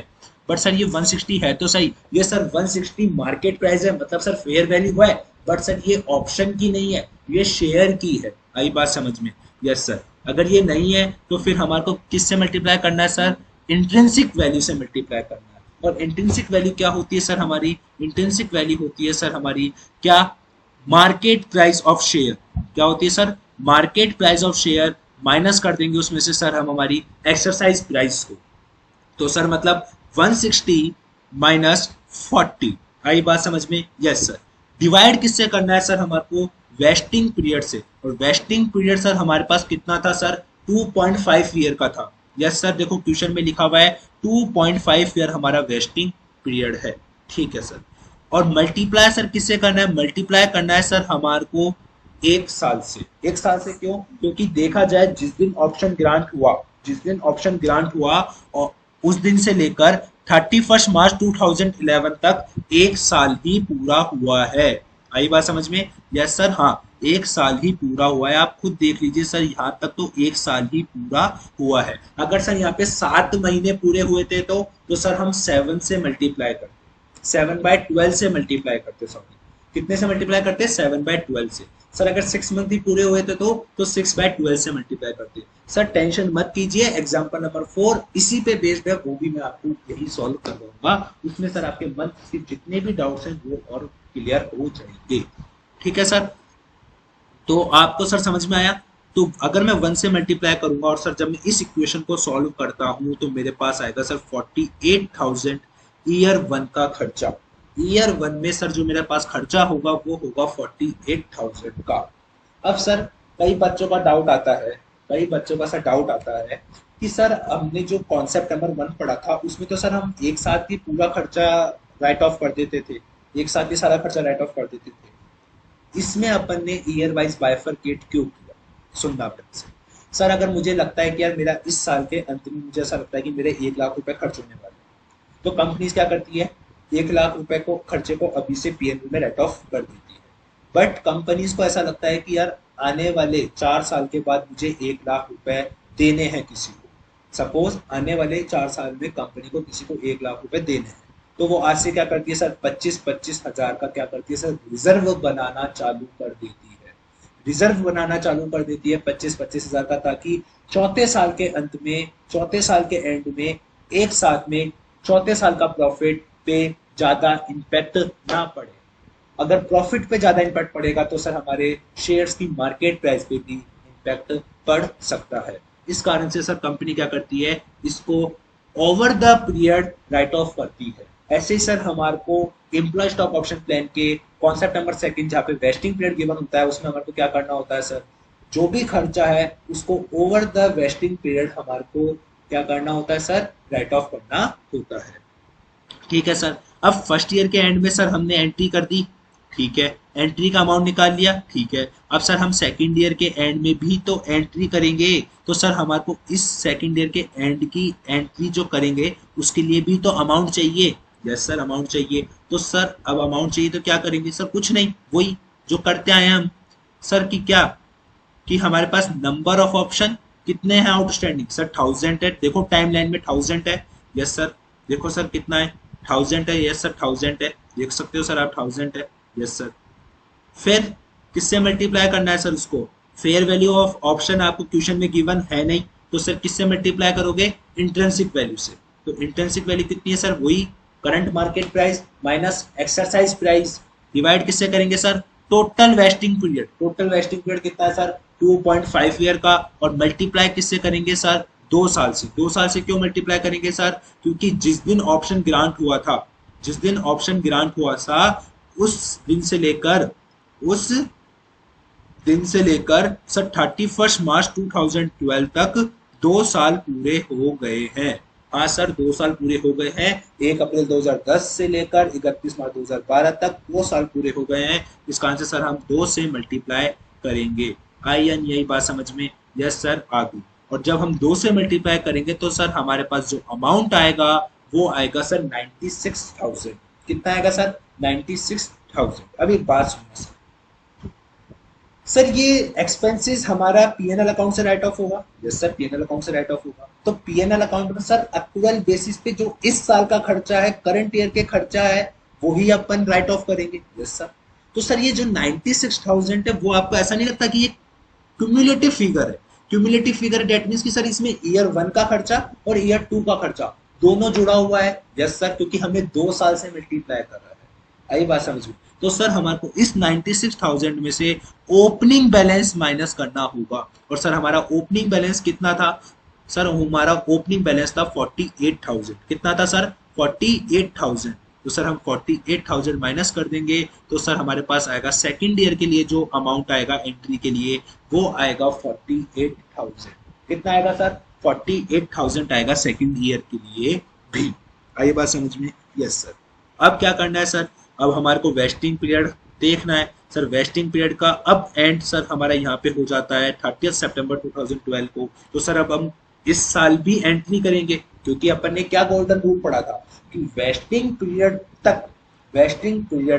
बट सर ये 160 है तो सही, ये सर 160 मार्केट प्राइस है मतलब सर फेयर वैल्यू है, बट सर ये ऑप्शन की नहीं है, ये शेयर की है। आई बात समझ में? Yes sir. अगर ये नहीं है तो फिर हमारे को किससे मल्टीप्लाई करना है सर? इंट्रिंसिक वैल्यू से मल्टीप्लाई करना है। और इंट्रिंसिक वैल्यू क्या होती है सर? हमारी इंट्रिंसिक वैल्यू होती है सर हमारी क्या? Market price of share. क्या होती है sir? Market price of share minus कर देंगे उसमें से सर हम हमारी एक्सरसाइज प्राइस को। तो सर मतलब 160 माइनस 40। आई बात समझ में? Yes sir. डिवाइड किससे करना है सर? हमारे को वेस्टिंग पीरियड से। और वेस्टिंग पीरियड सर हमारे पास कितना था सर? 2.5 ईयर का था। यस सर, देखो क्वेश्चन में लिखा हुआ है 2.5 ईयर हमारा वेस्टिंग पीरियड है। ठीक है सर। और मल्टीप्लाई सर किससे करना है? मल्टीप्लाई करना है सर हमारे को एक साल से। एक साल से क्यों? क्योंकि देखा जाए जिस दिन ऑप्शन ग्रांट हुआ, जिस दिन ऑप्शन ग्रांट हुआ और उस दिन से लेकर 31 मार्च 2011 तक एक साल ही पूरा हुआ है। आई बात समझ में? Yes sir. हाँ, एक साल ही पूरा हुआ है। आप खुद देख लीजिए सर, यहाँ तक तो एक साल ही पूरा हुआ है। अगर सर यहाँ पे 7 महीने पूरे हुए थे तो सर हम 7 से मल्टीप्लाई करते, 7/12 से मल्टीप्लाई करते। सॉरी, कितने से मल्टीप्लाई करते? 7/12 से। सर अगर 6 मंथ ही पूरे हुए थे तो 6/12 से मल्टीप्लाई करते। सर टेंशन मत कीजिए, एग्जांपल नंबर 4 इसी पे बेस्ड है, वो भी मैं आपको यही सॉल्व करवाऊंगा। उसमें सर आपके मन के जितने भी डाउट्स हैं वो और क्लियर हो जाएंगे। ठीक है सर। तो आपको सर समझ में आया? तो अगर मैं 1 से मल्टीप्लाई करूंगा और सर जब मैं इस इक्वेशन को सॉल्व करता हूं तो मेरे पास आएगा सर 48,000 ईयर 1 का खर्चा। ईयर 1 में सर जो मेरे पास खर्चा होगा वो होगा 48,000 का। अब सर कई बच्चों का डाउट आता है, कई बच्चों का सर डाउट आता है कि सर हमने जो कॉन्सेप्ट नंबर 1 पढ़ा था उसमें तो सर हम एक साथ ही पूरा खर्चा राइट ऑफ कर देते थे, एक साथ ही सारा खर्चा राइट ऑफ कर देते थे। इसमें अपन ने ईयर वाइज बाइफरकेट क्यों किया? सुनना अपने से। सर अगर मुझे लगता है कि यार मेरा इस साल के अंत में मुझे ऐसा लगता है कि मेरे 1 लाख रुपए खर्च होने वाले हैं, तो कंपनीज क्या करती है? 1 लाख रुपए को खर्चे को अभी से पीएनबी में राइट ऑफ कर देती है। बट कंपनीज को ऐसा लगता है कि यार आने वाले 4 साल के बाद मुझे 1 लाख रुपए देने हैं किसी को। सपोज आने वाले 4 साल में कंपनी को किसी को 1 लाख रुपए देने हैं, तो वो आज से क्या करती है सर? 25-25 हजार का क्या करती है सर? रिजर्व बनाना चालू कर देती है। रिजर्व बनाना चालू कर देती है 25-25 हजार का, ताकि चौथे साल के अंत में, चौथे साल के एंड में एक साथ में चौथे साल का प्रॉफिट पे ज्यादा इम्पैक्ट ना पड़े। अगर प्रॉफिट पे ज्यादा इम्पैक्ट पड़ेगा तो सर हमारे शेयर्स की मार्केट प्राइस पे भी इम्पैक्ट पड़ सकता है। इस कारण से सर कंपनी क्या करती है? इसको over the period right of करती है। ऐसे ही सर हमारे को एम्प्लॉय स्टॉक ऑप्शन प्लान के कॉन्सेप्ट नंबर 2 जहाँ पे वेस्टिंग पीरियड गिवन होता है उसमें हमारे को क्या करना होता है सर? जो भी खर्चा है उसको ओवर द वेस्टिंग पीरियड हमारे को क्या करना होता है सर? राइट ऑफ करना होता है। ठीक है सर। अब फर्स्ट ईयर के एंड में सर हमने एंट्री कर दी, ठीक है, एंट्री का अमाउंट निकाल लिया, ठीक है। अब सर हम सेकंड ईयर के एंड में भी तो एंट्री करेंगे, तो सर हमारे को इस सेकंड ईयर के एंड की एंट्री जो करेंगे उसके लिए भी तो अमाउंट चाहिए। यस सर, अमाउंट चाहिए। तो सर अब अमाउंट चाहिए तो क्या करेंगे सर? कुछ नहीं, वही जो करते आए हम सर की क्या, कि हमारे पास नंबर ऑफ ऑप्शन कितने हैं आउटस्टैंडिंग? सर 1000 है। देखो टाइम लाइन में 1000 है। Yes sir. देखो सर कितना है? 1000 है। यस सर 1000 है, देख सकते हो सर आप 1000 है। Yes sir. फिर किससे मल्टीप्लाई करना है सर उसको? फेयर वैल्यू ऑफ ऑप्शन आपको क्वेश्चन में गिवन है नहीं, तो सर किससे मल्टीप्लाई करोगे? इंट्रिंसिक वैल्यू से। तो इंट्रिंसिक वैल्यू कितनी है सर? वही current market price minus exercise price, divide किससे करेंगे sir? Total vesting period. Total vesting period कितना है सर? 2.5 ईयर का। और मल्टीप्लाई किससे करेंगे सर? 2 साल से। 2 साल से क्यों मल्टीप्लाई करेंगे सर? क्योंकि जिस दिन ऑप्शन ग्रांट हुआ था, जिस दिन ऑप्शन ग्रांट हुआ था उस दिन से लेकर, उस दिन से लेकर सर 31 मार्च 2012 तक 2 साल पूरे हो गए हैं। हाँ सर, 2 साल पूरे हो गए हैं। 1 अप्रैल 2010 से लेकर 31 मार्च 2012 तक 2 साल पूरे हो गए हैं। इसका आंसर सर हम 2 से मल्टीप्लाई करेंगे। आई एन यही बात समझ में? यस सर, आ गई। और जब हम 2 से मल्टीप्लाई करेंगे तो सर हमारे पास जो अमाउंट आएगा वो आएगा सर 96,000। कितना आएगा सर? 96,000। अब एक बात सुनिए सर, ये एक्सपेंसेस हमारा पीएनएल अकाउंट से राइट ऑफ होगा? यस सर, पीएनएल अकाउंट से राइट ऑफ होगा। तो पीएनएल अकाउंट में सर एक्चुअल बेसिस पे जो इस साल का खर्चा है, करंट ईयर के खर्चा है, वो ही अपन राइट ऑफ करेंगे। Yes sir. तो सर ये जो 96,000 है वो आपको ऐसा नहीं लगता कि ये क्यूमुलेटिव फिगर है? क्यूमुलेटिव फिगर डेट मीन्स कि सर इसमें ईयर 1 का खर्चा और ईयर 2 का खर्चा दोनों जुड़ा हुआ है। यस सर, क्योंकि हमें 2 साल से मल्टीप्लाई कर रहा है। आई बात समझ में? तो सर हमारे को इस 96,000 में से ओपनिंग बैलेंस माइनस करना होगा। और सर हमारा ओपनिंग बैलेंस कितना था? सर हमारा ओपनिंग बैलेंस था 48,000। कितना था सर? 48,000। तो सर हम 48,000 माइनस कर देंगे तो सर हमारे पास आएगा सेकेंड ईयर के लिए जो अमाउंट आएगा एंट्री के लिए वो आएगा 48,000। कितना आएगा सर? 48,000 आएगा सेकेंड ईयर के लिए भी। आई बात समझ में? Yes sir. अब क्या करना है सर? अब हमारे को वेस्टिंग पीरियड देखना है। सर वेस्टिंग पीरियड का अब एंड सर हमारा यहाँ पे हो जाता है 30 सितंबर 2012 को। तो सर अब हम इस साल भी एंट्री करेंगे, क्योंकि अपन ने क्या गोल्डन रूल पढ़ा था कि वेस्टिंग पीरियड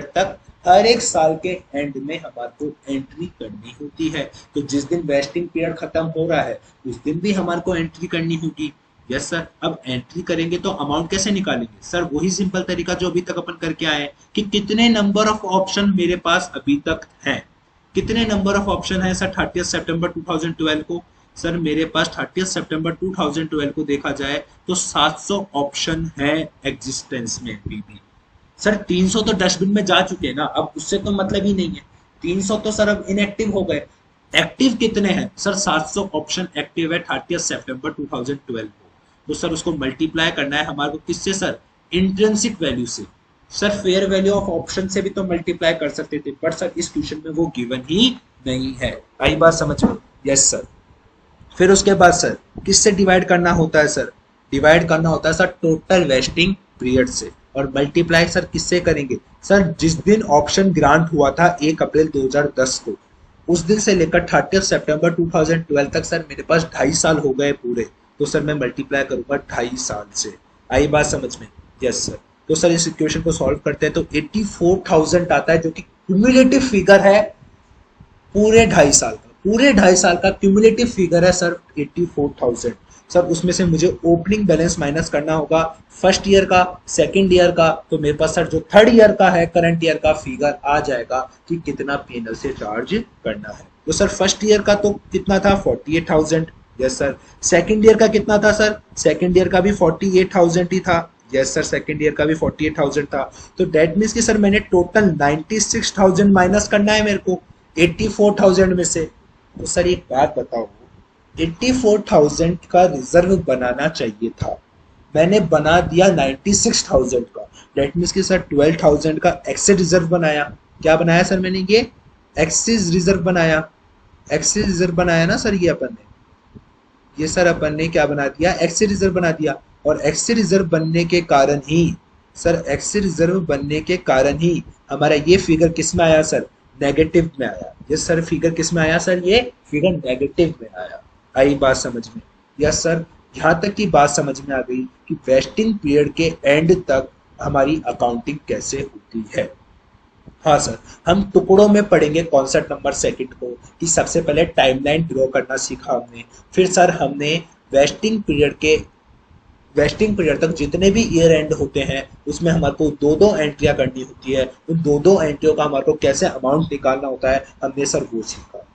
तक हर एक साल के एंड में हमारे को एंट्री करनी होती है। तो जिस दिन वेस्टिंग पीरियड खत्म हो रहा है उस दिन भी हमारे को एंट्री करनी होगी। Yes sir. अब एंट्री करेंगे तो अमाउंट कैसे निकालेंगे? सर वही सिंपल तरीका जो अभी तक अपन करके आए कि कितने नंबर ऑफ ऑप्शन मेरे पास अभी तक हैं। कितने नंबर ऑफ ऑप्शन है सर 30 सितंबर 2012 को? सर मेरे पास 30 सितंबर 2012 को देखा जाए तो 700 ऑप्शन है एग्जिस्टेंस में अभी भी। सर 300 तो डस्टबिन में जा चुके हैं ना, अब उससे तो मतलब ही नहीं है। 300 तो सर अब इनएक्टिव हो गए। एक्टिव कितने हैं सर? 700 ऑप्शन एक्टिव है 30 सितंबर 2012 को। तो सर उसको मल्टीप्लाई करना है हमारे को किससे सर? इंट्रिंसिक वैल्यू से। Sir fair value of option से भी तो मल्टीप्लाई कर सकते थे, बट सर इस क्वेश्चन में वो गिवन ही नहीं है। आई बात समझ में? Yes sir. फिर उसके बाद सर किससे डिवाइड करना होता है सर? डिवाइड करना होता है सर टोटल वेस्टिंग पीरियड से। और मल्टीप्लाई सर किससे करेंगे? सर जिस दिन ऑप्शन ग्रांट हुआ था 1 अप्रैल 2010 को, उस दिन से लेकर 30 सितंबर 2012 तक सर मेरे पास 2.5 साल हो गए पूरे। तो सर मैं मल्टीप्लाई करूंगा 2.5 साल से। आई बात समझ में? Yes sir. तो सर इस इक्वेशन को सॉल्व करते हैं तो 84,000 आता है, जो कि क्यूमुलेटिव फिगर है पूरे 2.5 साल का। पूरे 2.5 साल का क्यूमुलेटिव फिगर है सर 84,000। सर उसमें से मुझे ओपनिंग बैलेंस माइनस करना होगा फर्स्ट ईयर का, सेकंड ईयर का। तो मेरे पास सर जो थर्ड ईयर का है करंट ईयर का फिगर आ जाएगा कि कितना पीएनएल से चार्ज करना है। तो सर फर्स्ट ईयर का तो कितना था? 48,000। Yes sir. सेकंड ईयर का कितना था सर? सेकंड ईयर का भी 48,000 ही था। यस सर, सेकंड ईयर का भी 48,000 था। तो डेट मीन्स कि सर मैंने टोटल 96,000 माइनस करना है मेरे को 84,000 में से। तो सर एक बात बताओ, 84,000 का रिजर्व बनाना चाहिए था, मैंने बना दिया 96,000 का। डेट मीन्स कि सर 12,000 का एक्सेस रिजर्व बनाया। क्या बनाया सर मैंने? ये एक्सेस रिजर्व बनाया। एक्सेस रिजर्व बनाया ना सर ये अपन ने। ये सर अपन ने क्या बना दिया? एक्सेस रिजर्व बना दिया। और एक्सेस रिजर्व बनने के कारण ही सर, एक्सेस रिजर्व बनने के कारण ही हमारा ये फिगर किस में आया सर? नेगेटिव में आया। ये सर फिगर किस में आया सर? ये फिगर नेगेटिव में आया। आई बात समझ में? Yes sir. यहाँ तक की बात समझ में आ गई कि वेस्टिंग पीरियड के एंड तक हमारी अकाउंटिंग कैसे होती है। हाँ सर, हम टुकड़ों में पढ़ेंगे कॉन्सेप्ट नंबर सेकंड को कि सबसे पहले टाइमलाइन ड्रॉ करना सीखा हमने। फिर सर हमने वेस्टिंग पीरियड तक जितने भी ईयर एंड होते हैं उसमें हमारे को 2-2 एंट्रियां करनी होती है। उन 2-2 एंट्रियों का हमारे को कैसे अमाउंट निकालना होता है हमने सर वो सीखा।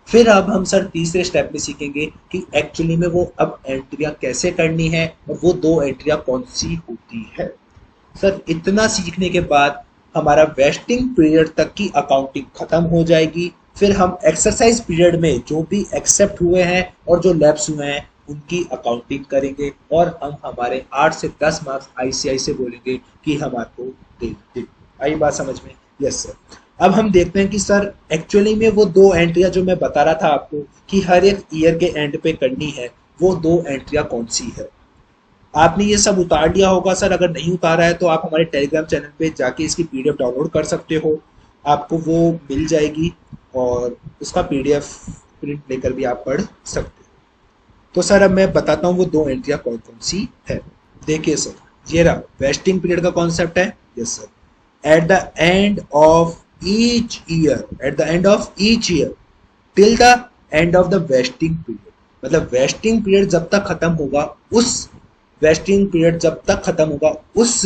फिर अब हम सर तीसरे स्टेप में सीखेंगे कि एक्चुअली में वो अब एंट्रियां कैसे करनी है और वो 2 एंट्रियां कौन सी होती है। सर इतना सीखने के बाद हमारा वेस्टिंग पीरियड तक की अकाउंटिंग खत्म हो जाएगी। फिर हम एक्सरसाइज पीरियड में जो भी एक्सेप्ट हुए हैं और जो लैप्स हुए हैं उनकी अकाउंटिंग करेंगे और हम हमारे 8 से 10 मार्क्स आईसीआई से बोलेंगे कि हमारे को दे दे। आई बात समझ में? Yes sir. अब हम देखते हैं कि सर एक्चुअली में वो 2 एंट्रियां जो मैं बता रहा था आपको कि हर एक ईयर के एंड पे करनी है, वो दो एंट्रियां कौन सी है। आपने ये सब उतार लिया होगा सर, अगर नहीं उतारा है तो आप हमारे टेलीग्राम चैनल पे जाके इसकी पीडीएफ डाउनलोड कर सकते हो, आपको वो मिल जाएगी और उसका पीडीएफ प्रिंट लेकर भी आप पढ़ सकते हो। तो सर अब मैं बताता हूँ वो दो एंट्रियां कौन कौन सी है। देखिए सर ये रहा वेस्टिंग पीरियड का कॉन्सेप्ट है। Yes sir, eight the end of each year, eight the end of each year till the end of the vesting period, मतलब वेस्टिंग पीरियड जब तक खत्म होगा, उस वेस्टिंग पीरियड जब तक खत्म होगा उस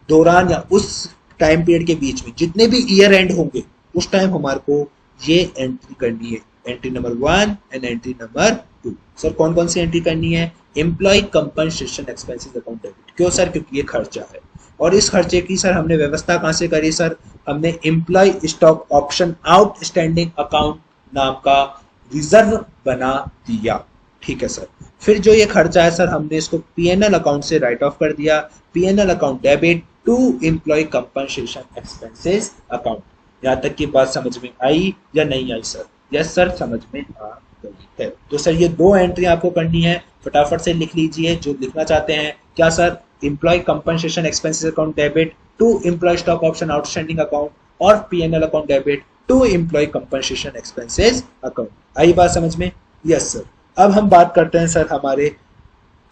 दौरान या उस टाइम पीरियड के बीच में जितने भी ईयर एंड होंगे उस टाइम हमारे को ये एंट्री करनी है, entry number 1 and entry number 2। Sir कौन कौन सी एंट्री करनी है? Employ compensation expenses account debit. क्यों सर? क्योंकि ये खर्चा है और इस खर्चे की सर हमने व्यवस्था कहां से करी सर? हमने employee stock option outstanding account नाम का रिजर्व बना दिया। ठीक है सर, फिर जो ये खर्चा है सर हमने इसको पीएनएल अकाउंट से राइट ऑफ कर दिया, PNL account debit to employ compensation expenses account. यहाँ तक की बात समझ में आई या नहीं आई सर? यस सर, समझ में आ गई है। तो सर ये दो एंट्री आपको करनी है, फटाफट से लिख लीजिए जो लिखना चाहते हैं। क्या sir? Employ compensation expenses account debit to employ stock option outstanding account और PNL account debit to employ compensation expenses account. आई बात समझ में? Yes sir. अब हम बात करते हैं सर हमारे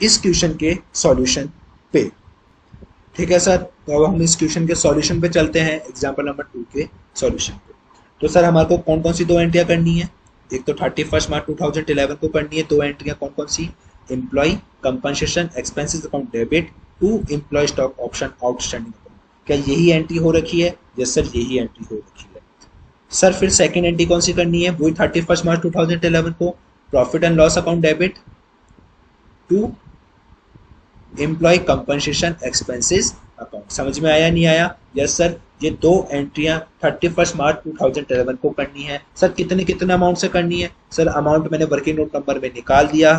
इस क्वेश्चन के सॉल्यूशन पे। ठीक है सर, तो अब हम इस क्वेश्चन के सॉल्यूशन पे चलते हैं, एग्जांपल नंबर 2 के सॉल्यूशन पे। तो सर हमारे को कौन कौन सी दो एंट्रियां करनी है? एक तो 31 मार्च 2011 को करनी है दो एंट्रियां, कौन कौन सी? Employee compensation expenses account debit to employ stock option outstanding account. क्या यही एंट्री हो रखी है? यस सर, यही एंट्री हो रखी है। सर फिर सेकेंड एंट्री कौन सी करनी है? वही 31 मार्च 2011 को profit and loss account debit to employ compensation expenses account. समझ में आया नहीं आया? यस सर, ये दो एंट्रियां 31 मार्च 2011 को करनी है। सर कितने कितने अमाउंट से करनी है? सर अमाउंट मैंने वर्किंग नोट नंबर में निकाल दिया।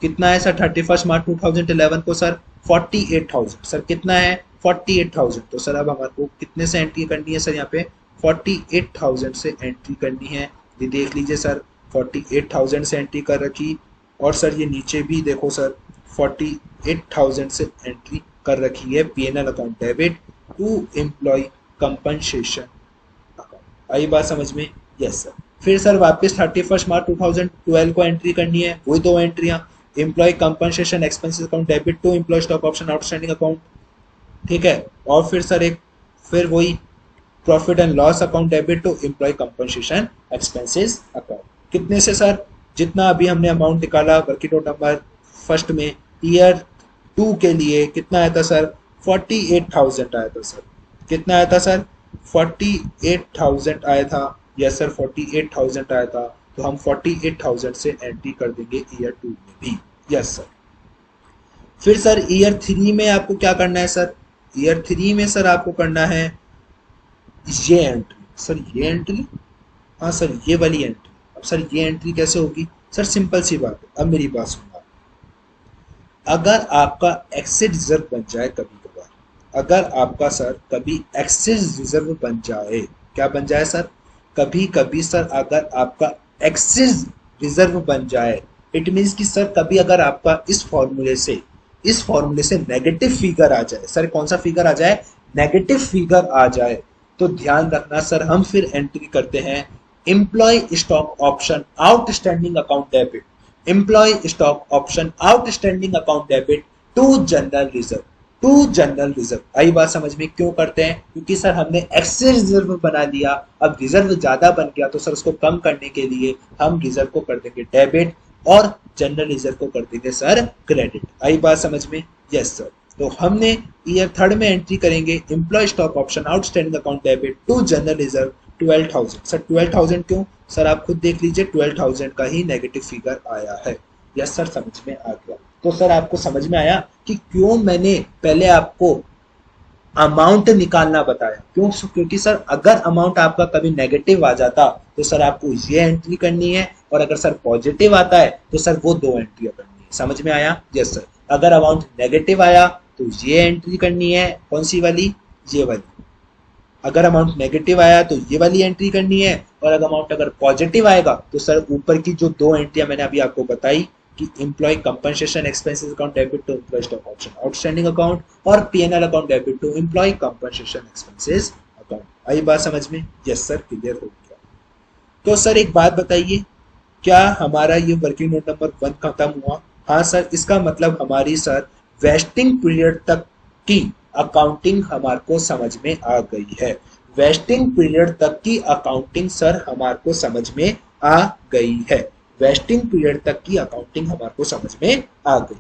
कितना है सर 31 मार्च 2011 को? सर 48,000। सर कितना है? 48,000। तो सर अब हमारे को कितने से एंट्री करनी है सर? यहाँ पे 48,000 से एंट्री करनी है। ये देख लीजिए सर, 48,000 से एंट्री कर रखी और सर ये नीचे भी देखो सर 48,000 से एंट्री कर रखी है PNL account debit to employ compensation account. आई बात समझ में? Yes sir. फिर सर वापस 31 मार्च 2012 को एंट्री करनी है, वही दो एंट्रियां, employee compensation expenses account debit to employ stock option outstanding account. ठीक है, और फिर सर फिर वही profit and loss account debit to employ compensation expenses account. कितने से सर? जितना अभी हमने अमाउंट निकाला वर्किंग नोट नंबर फर्स्ट में ईयर 2 के लिए कितना आया था सर? 48,000 आया था सर। कितना आया था सर? 48,000 आया था। यस सर, 48,000 आया था। तो हम 48,000 से एंट्री कर देंगे ईयर 2 में भी। Yes sir. फिर सर ईयर 3 में आपको क्या करना है सर? ईयर 3 में सर आपको करना है ये एंट्री। सर ये एंट्री? हाँ सर, ये वाली एंट्री। अब सर ये एंट्री कैसे होगी? सर सिंपल सी बात है, अब मेरी बात सुनना। अगर आपका एक्सेस रिजर्व बन जाए कभी कभार, अगर आपका सर कभी एक्सेस रिजर्व बन जाए, क्या बन जाए सर? कभी कभी सर अगर आपका एक्सेस रिजर्व बन जाए, इट मीन्स कि सर कभी अगर आपका इस फॉर्मूले से नेगेटिव फिगर आ जाए। सर कौन सा फिगर आ जाए? नेगेटिव फिगर आ जाए। तो ध्यान रखना सर, हम फिर एंट्री करते हैं employee stock option outstanding account debit, employee stock option outstanding account debit to general reserve, to general reserve. आई बात समझ में? क्यों करते हैं? क्योंकि सर हमने एक्सेस रिजर्व बना लिया, अब रिजर्व ज्यादा बन गया तो सर उसको कम करने के लिए हम रिजर्व को कर देंगे डेबिट और जनरल रिजर्व को कर देंगे सर क्रेडिट। आई बात समझ में? Yes sir. तो हमने ईयर 3 में एंट्री करेंगे employee stock option outstanding account debit to general reserve 12,000। Sir 12,000 क्यों? सर आप खुद देख लीजिए 12,000 का ही नेगेटिव फिगर आया है। यस सर, समझ में आ गया। तो सर आपको समझ में आया कि क्यों मैंने पहले आपको अमाउंट निकालना बताया? क्यों? क्योंकि सर अगर अमाउंट आपका कभी नेगेटिव आ जाता तो सर आपको ये एंट्री करनी है, और अगर सर पॉजिटिव आता है तो सर वो दो एंट्री करनी है। समझ में आया? Yes sir. अगर अमाउंट नेगेटिव आया तो ये एंट्री करनी है, कौन सी वाली? ये वाली। अगर अमाउंट नेगेटिव आया तो ये वाली एंट्री करनी है, और अगर अमाउंट अगर पॉजिटिव आएगा तो सर ऊपर की जो दो एंट्रियां मैंने अभी आपको बताई कि employee compensation expenses account debit to employ stock option outstanding account और PNL account debit to employ compensation expenses account. आई बात समझ में? यस सर, क्लियर हो गया। तो सर एक बात बताइए, क्या हमारा ये वर्किंग नोट नंबर 1 खत्म हुआ? हाँ सर, इसका मतलब हमारी सर वेस्टिंग पीरियड तक की अकाउंटिंग हमारे को समझ में आ गई है। वेस्टिंग पीरियड तक की अकाउंटिंग सर हमारे को समझ में आ गई है। वेस्टिंग पीरियड तक की अकाउंटिंग हमारे को समझ में आ गई।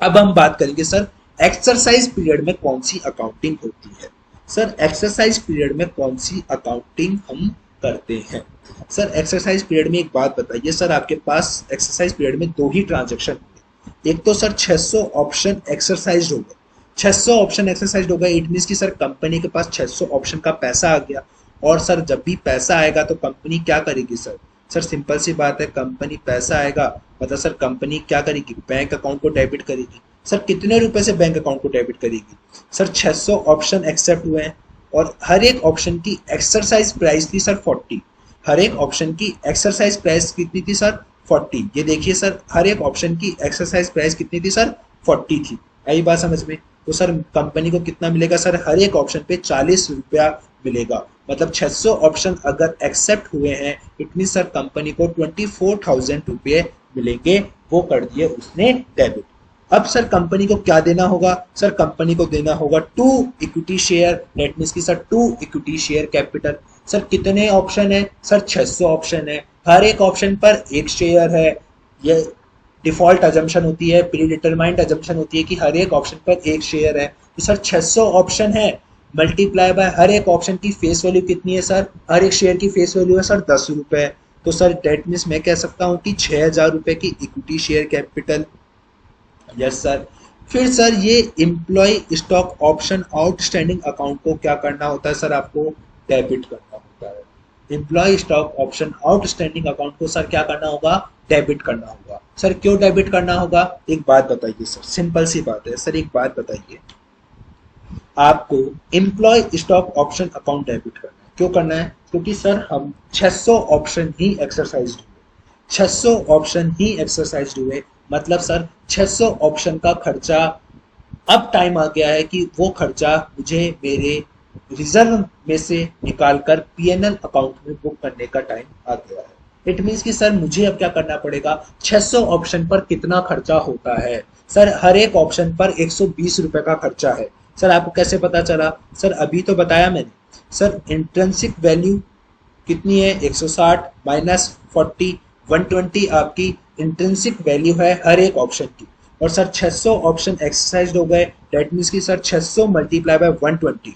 अब हम बात करेंगे सर एक्सरसाइज पीरियड में कौन सी अकाउंटिंग होती है। सर एक्सरसाइज पीरियड में कौन सी अकाउंटिंग हम करते हैं? सर एक्सरसाइज पीरियड में एक बात बताइए सर, आपके पास एक्सरसाइज पीरियड में 2 ही ट्रांजैक्शन हुए। एक तो सर 600 ऑप्शन एक्सरसाइज हो गए। 600 ऑप्शन एक्सरसाइज हो गए, इट मीन कि सर कंपनी के पास 600 ऑप्शन का पैसा आ गया। और सर जब भी पैसा आएगा तो कंपनी क्या करेगी सर? सर सिंपल सी बात है, कंपनी पैसा आएगा मतलब सर कंपनी क्या करेगी? बैंक अकाउंट को डेबिट करेगी। सर कितने रुपए से बैंक अकाउंट को डेबिट करेगी? सर 600 ऑप्शन एक्सेप्ट हुए हैं और हर एक ऑप्शन की एक्सरसाइज प्राइस थी सर 40। हर एक ऑप्शन की एक्सरसाइज प्राइस कितनी थी सर? 40। ये देखिए सर, हर एक ऑप्शन की एक्सरसाइज प्राइस कितनी थी सर? 40 थी। आई बात समझ में? तो सर कंपनी को कितना मिलेगा सर? हर एक ऑप्शन पे 40 रुपया मिलेगा। मतलब 600 ऑप्शन अगर एक्सेप्ट हुए हैं, इट मीन सर कंपनी को 24,000 रुपये मिलेंगे। वो कर दिए उसने डेबिट। अब सर कंपनी को क्या देना होगा? सर कंपनी को देना होगा 2 इक्विटी शेयर, डेट मीन्स की sir 2 equity share capital. Sir कितने ऑप्शन है? सर 600 ऑप्शन है, हर एक ऑप्शन पर 1 शेयर है। ये डिफॉल्ट अजम्पशन होती है, प्री डिटरमाइंड अजम्पशन होती है कि हर एक ऑप्शन पर 1 शेयर है। तो सर 600 ऑप्शन है मल्टीप्लाई बाय हर एक ऑप्शन की फेस वैल्यू कितनी है सर? हर एक शेयर की फेस वैल्यू है सर 10 रुपए। तो सर डेट मीन्स मैं कह सकता हूँ कि 6,000 रुपए की equity share capital. Yes sir. फिर सर ये employee stock option outstanding account को क्या करना होता है सर? आपको डेबिट करना होता है। Employee stock option outstanding account को सर क्या करना होगा? डेबिट करना होगा। सर क्यों डेबिट करना होगा? एक बात बताइए सर, सिंपल सी बात है सर, एक बात बताइए, आपको employee stock option account debit करना है। क्यों करना है? क्योंकि सर हम 600 ऑप्शन ही एक्सरसाइज हुए। 600 ऑप्शन ही एक्सरसाइज हुए मतलब सर 600 ऑप्शन का खर्चा अब टाइम आ गया है कि वो खर्चा मुझे मेरे रिजर्व में से निकालकर पीएनएल अकाउंट में बुक करने का टाइम आ गया है। इट मीन्स कि सर मुझे अब क्या करना पड़ेगा? 600 ऑप्शन पर कितना खर्चा होता है? सर हर एक ऑप्शन पर 120 रुपए का खर्चा है। सर आपको कैसे पता चला? सर अभी तो बताया मैंने। सर इंट्रिंसिक वैल्यू कितनी है? 160 माइनस 40, 120 आपकी इंट्रिंसिक वैल्यू है हर एक ऑप्शन की। और सर 600 ऑप्शन एक्सरसाइज हो गए, डेट मीन्स की सर 600 मल्टीप्लाई बाय 120।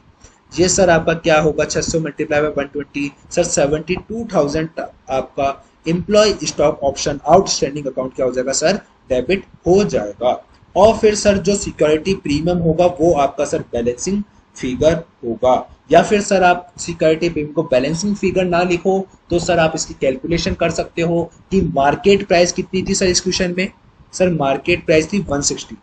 ये सर आपका क्या होगा? 600 मल्टीप्लाई बाय 120 सर 72,000 आपका employee stock option outstanding account क्या हो जाएगा सर? डेबिट हो जाएगा। और फिर सर जो सिक्योरिटी प्रीमियम होगा वो आपका सर बैलेंसिंग फिगर होगा। या फिर सर आप सिक्योरिटी प्रीमियम को बैलेंसिंग फिगर ना लिखो तो सर आप इसकी कैलकुलेशन कर सकते हो कि मार्केट प्राइस कितनी थी सर इस क्वेश्चन में? सर मार्केट प्राइस थी 160।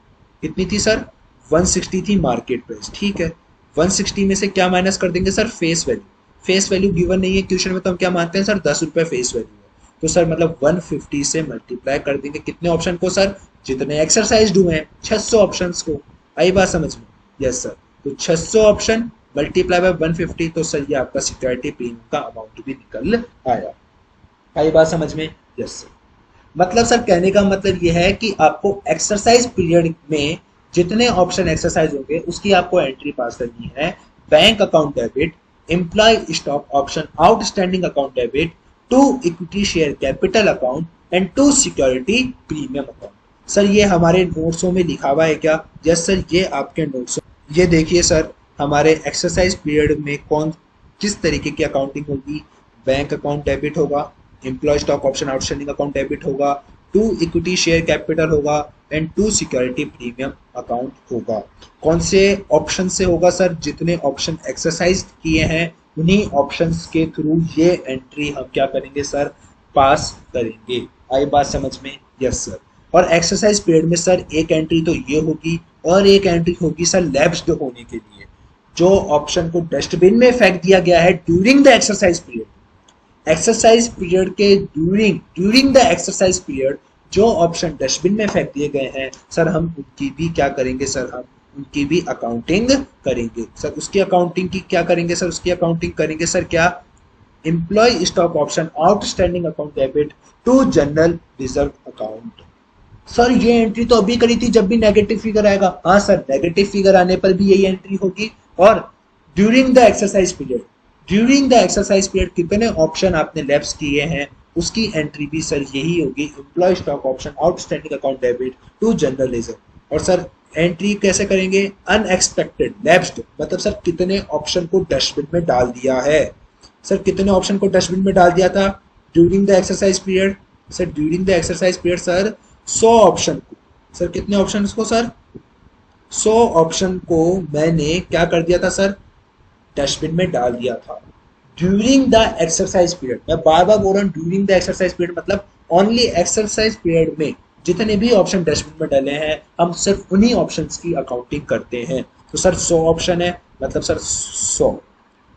कितनी थी सर? 160 थी मार्केट प्राइस। ठीक है, 160 में से क्या माइनस कर देंगे sir? Face value. Face value given नहीं है क्वेश्चन में, तो हम क्या मानते हैं सर? 10 रुपए फेस वैल्यू है। तो सर मतलब 150 से मल्टीप्लाई कर देंगे कितने ऑप्शन को सर? जितने एक्सरसाइज हुए हैं 600 ऑप्शंस को। आई बात समझ में? Yes sir. तो 600 ऑप्शन मल्टीप्लाई बाय 150, तो सर ये आपका सिक्योरिटी प्रीमियम का अमाउंट भी निकल आया। आई बात समझ में? Yes sir. मतलब सर कहने का मतलब ये है कि आपको एक्सरसाइज पीरियड में जितने ऑप्शन एक्सरसाइज होंगे उसकी आपको एंट्री पास करनी है। Bank account debit, employee stock option outstanding account debit, 2 equity share capital account and 2 security premium account. Sir ये हमारे नोट्सों में लिखा हुआ है क्या? यस सर, ये आपके नोट्स। ये देखिए सर, हमारे एक्सरसाइज पीरियड में कौन किस तरीके की अकाउंटिंग होगी? बैंक अकाउंट डेबिट होगा, employee stock option outstanding account debit होगा, 2 इक्विटी शेयर कैपिटल होगा एंड 2 सिक्योरिटी प्रीमियम अकाउंट होगा। कौन से ऑप्शन से होगा सर? जितने ऑप्शन एक्सरसाइज किए हैं उन्हीं ऑप्शंस के थ्रू ये एंट्री हम क्या करेंगे सर? पास करेंगे। आई बात समझ में? Yes sir. और एक्सरसाइज पीरियड में सर एक एंट्री तो ये होगी और एक एंट्री होगी सर लैप्स्ड होने के लिए। जो ऑप्शन को डस्टबिन में फेंक दिया गया है during the exercise period, exercise period के ड्यूरिंग द एक्सरसाइज पीरियड जो ऑप्शन डस्टबिन में फेंक दिए गए हैं सर हम उनकी भी क्या करेंगे सर, हम उनकी भी अकाउंटिंग करेंगे सर। उसकी अकाउंटिंग की क्या करेंगे सर, उसकी अकाउंटिंग करेंगे सर क्या, employ stock option outstanding account debit to general reserve account. Sir ये एंट्री तो अभी करी थी जब भी नेगेटिव फिगर आएगा। हाँ सर, नेगेटिव फिगर आने पर भी यही एंट्री होगी। और during the exercise period, during the exercise period कितने ऑप्शन आपने लैप्स किए हैं उसकी एंट्री भी सर यही होगी, employee stock option outstanding account debit to general reserve. और सर एंट्री कैसे करेंगे, अनएक्सपेक्टेड लैप्स्ड, मतलब सर कितने ऑप्शन को डस्टबिन में डाल दिया है। सर कितने ऑप्शन को डस्टबिन में डाल दिया था during the exercise period, sir during the exercise period sir 100 option को, सर कितने ऑप्शन को सर 100 ऑप्शन को मैंने क्या कर दिया था सर, डस्टबिन में डाल दिया था ड्यूरिंग द एक्सरसाइज पीरियड। मैं बार बार बोल रहा हूँ ड्यूरिंग द एक्सरसाइज पीरियड, मतलब ओनली एक्सरसाइज पीरियड में जितने भी ऑप्शन डस्टबिन में डाले हैं हम सिर्फ उन्हीं ऑप्शंस की अकाउंटिंग करते हैं। तो सर 100 ऑप्शन है मतलब sir 100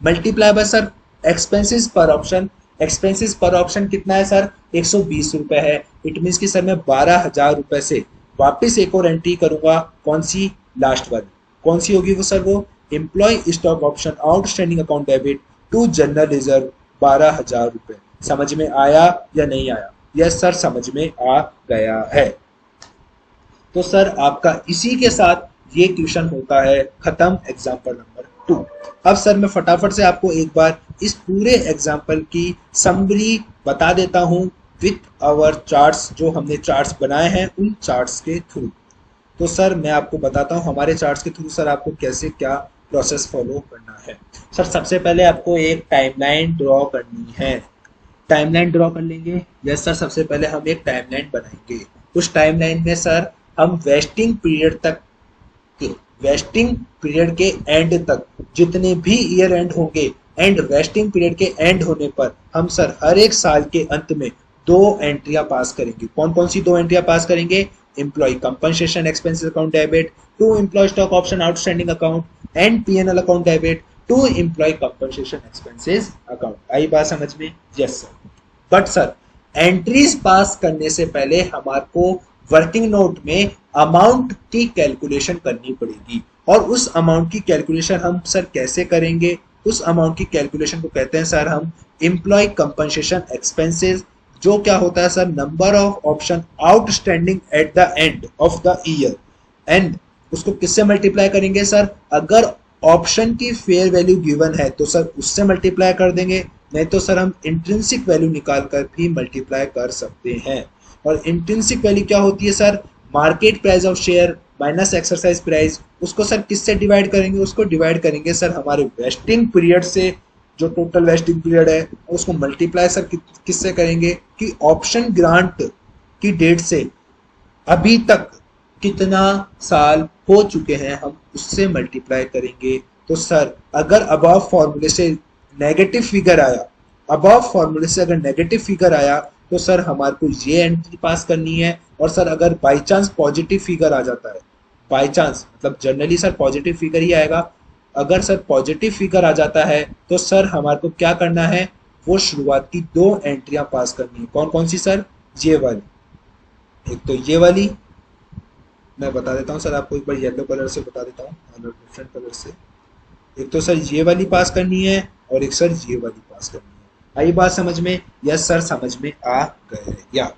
multiply by sir expenses पर ऑप्शन, एक्सपेंसेस पर ऑप्शन कितना है सर 120 रुपए है। इट मीन कि सर मैं 12,000 रुपए से वापस एक और एंट्री करूंगा, कौन सी, लास्ट वाली, कौन सी होगी वो सर, वो employee stock option outstanding account debit to general reserve 12,000 रुपए। समझ में आया या नहीं आया? यस सर समझ में आ गया है। तो सर आपका इसी के साथ ये क्वेश्चन होता है खत्म, एग्जाम्पल नंबर 2। अब सर मैं फटाफट से आपको एक बार इस पूरे एग्जाम्पल की समरी बता देता हूं विथ आवर चार्ट्स, जो हमने चार्ट्स बनाए हैं उन चार्ट्स के थ्रू। तो सर मैं आपको बताता हूं हमारे चार्ट्स के थ्रू सर आपको कैसे क्या प्रोसेस फॉलो करना है। सर सबसे पहले आपको एक टाइमलाइन ड्रॉ करनी है, टाइमलाइन ड्रॉ कर लेंगे। यस सर, सबसे पहले हम एक टाइमलाइन बनाएंगे। उस टाइमलाइन में सर हम वेस्टिंग पीरियड तक के, वेस्टिंग पीरियड के एंड तक जितने भी ईयर एंड होंगे एंड वेस्टिंग पीरियड के एंड होने पर हम सर हर एक साल के अंत में 2 एंट्रियां पास करेंगे। कौन कौन सी 2 एंट्रियां पास करेंगे, employ compensation expenses account debit to employ stock option outstanding account and PNL account debit to employ compensation expenses account. आई बात समझ में? Yes sir. But sir entries pass करने से पहले हमारे को वर्किंग नोट में अमाउंट की कैलकुलेशन करनी पड़ेगी। और उस अमाउंट की कैलकुलेशन हम सर कैसे करेंगे, उस अमाउंट की कैलकुलेशन को कहते हैं सर हम एम्प्लॉय कंपनसेशन एक्सपेंसेस, जो क्या होता है sir number of option outstanding at the end of the year. And उसको किससे मल्टीप्लाई करेंगे सर, अगर ऑप्शन की फेयर वैल्यू गिवन है तो सर उससे मल्टीप्लाई कर देंगे, नहीं तो सर हम इंट्रिंसिक वैल्यू निकाल कर भी मल्टीप्लाई कर सकते हैं। और इंट्रिंसिक वैल्यू क्या होती है sir, market price of share minus exercise price. उसको सर किससे डिवाइड करेंगे, उसको डिवाइड करेंगे सर हमारे वेस्टिंग पीरियड से, जो टोटल वेस्टिंग पीरियड है उसको मल्टीप्लाई सर किससे करेंगे कि ऑप्शन ग्रांट की डेट से अभी तक कितना साल हो चुके हैं हम उससे मल्टीप्लाई करेंगे। तो सर अगर अबव फॉर्मूले से नेगेटिव फिगर आया, अबव फॉर्मूले से अगर नेगेटिव फिगर आया तो सर हमारे को ये एंट्री पास करनी है। और सर अगर बाई चांस पॉजिटिव फिगर आ जाता है, बाई चांस मतलब जनरली सर पॉजिटिव फिगर ही आएगा, अगर सर पॉजिटिव फिगर आ जाता है तो सर हमारे को क्या करना है, वो शुरुआत की 2 एंट्रियां पास करनी है। कौन कौन सी सर, ये वाली, एक तो ये वाली मैं बता देता हूँ सर आपको, एक बार येलो कलर से बता देता हूँ, डिफरेंट कलर से। एक तो सर ये वाली पास करनी है और एक सर ये वाली पास करनी है। आई बात समझ में? यस सर समझ में आ गए या?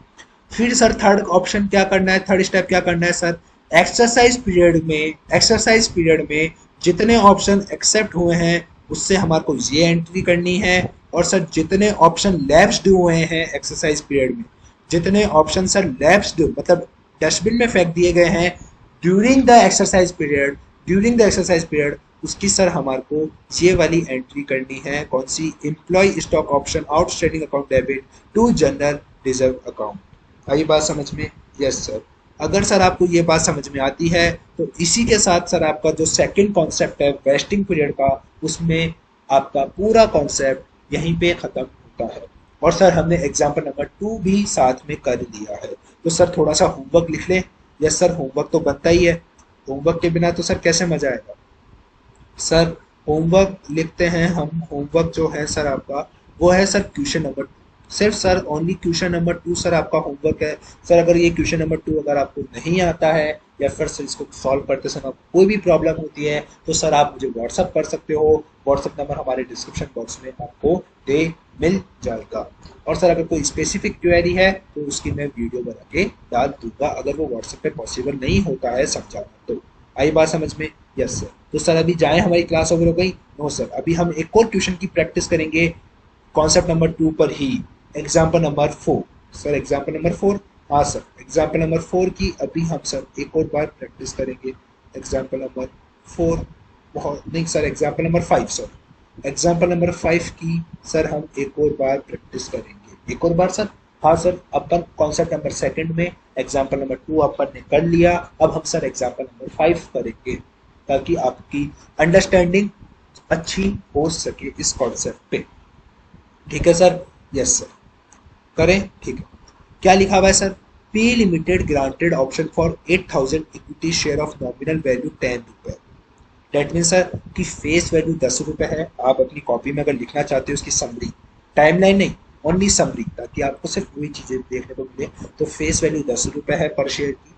फिर सर थर्ड ऑप्शन क्या करना है, थर्ड स्टेप क्या करना है सर, एक्सरसाइज पीरियड में, एक्सरसाइज पीरियड में जितने ऑप्शन एक्सेप्ट हुए हैं उससे हमारे को ये एंट्री करनी है। और सर जितने ऑप्शन लैप्स्ड हुए हैं एक्सरसाइज पीरियड में, जितने ऑप्शन सर लैप्स्ड मतलब डस्टबिन में फेंक दिए गए हैं during the exercise period, during the exercise period, उसकी सर हमारे को ये वाली एंट्री करनी है। कौन सी, employ stock option outstanding account debit to general reserve account. आई बात समझ में? Yes sir. अगर सर आपको ये बात समझ में आती है तो इसी के साथ सर आपका जो सेकंड कॉन्सेप्ट है वेस्टिंग पीरियड का, उसमें आपका पूरा कॉन्सेप्ट यहीं पे खत्म होता है। और सर हमने एग्जाम्पल नंबर 2 भी साथ में कर लिया है। तो सर थोड़ा सा होमवर्क लिख लें। यस सर होमवर्क तो बनता ही है, होमवर्क के बिना तो सर कैसे मजा आएगा। सर होमवर्क लिखते हैं हम, होमवर्क जो है सर आपका वो है सर क्वेश्चन नंबर सिर्फ sir only question number 2 sir आपका होमवर्क है। सर अगर ये क्वेश्चन नंबर 2 अगर आपको नहीं आता है या फिर सर इसको सॉल्व करते समय कोई भी प्रॉब्लम होती है तो सर आप मुझे व्हाट्सअप कर सकते हो। व्हाट्सअप नंबर हमारे डिस्क्रिप्शन बॉक्स में आपको दे मिल जाएगा। और सर अगर कोई स्पेसिफिक क्वेरी है तो उसकी मैं वीडियो बना के डाल दूंगा, अगर वो व्हाट्सएप पे पॉसिबल नहीं होता है समझाना तो। आई बात समझ में? Yes sir. तो सर अभी जाए, हमारी क्लास ओवर हो गई? नो सर, अभी हम एक और क्वेश्चन की प्रैक्टिस करेंगे कॉन्सेप्ट नंबर 2 पर ही। Example number 4 sir, example number 4। हाँ सर, एग्जाम्पल नंबर 4 की अभी हम सर एक और बार प्रैक्टिस करेंगे। एग्जाम्पल नंबर 4 बहुत नहीं sir, example number 5 sir, example number 5 की सर हम एक और बार प्रैक्टिस करेंगे। एक और बार सर? हाँ सर, अपन कॉन्सेप्ट नंबर सेकंड में एग्जाम्पल नंबर 2 अपन ने कर लिया, अब हम सर एग्जाम्पल नंबर 5 करेंगे ताकि आपकी अंडरस्टैंडिंग अच्छी हो सके इस कॉन्सेप्ट पे। ठीक है सर? Yes sir. करें? ठीक है। क्या लिखा हुआ है सर? पे limited granted option for 8,000 equity share of nominal value 10 रुपए। डेट मीन सर कि फेस वैल्यू 10 रुपए है। आप अपनी कॉपी में अगर लिखना चाहते हो उसकी समरी, टाइमलाइन नहीं, ओनली समरी, ताकि आपको सिर्फ वही चीजें देखने को मिले। तो फेस वैल्यू 10 रुपए है पर शेयर की।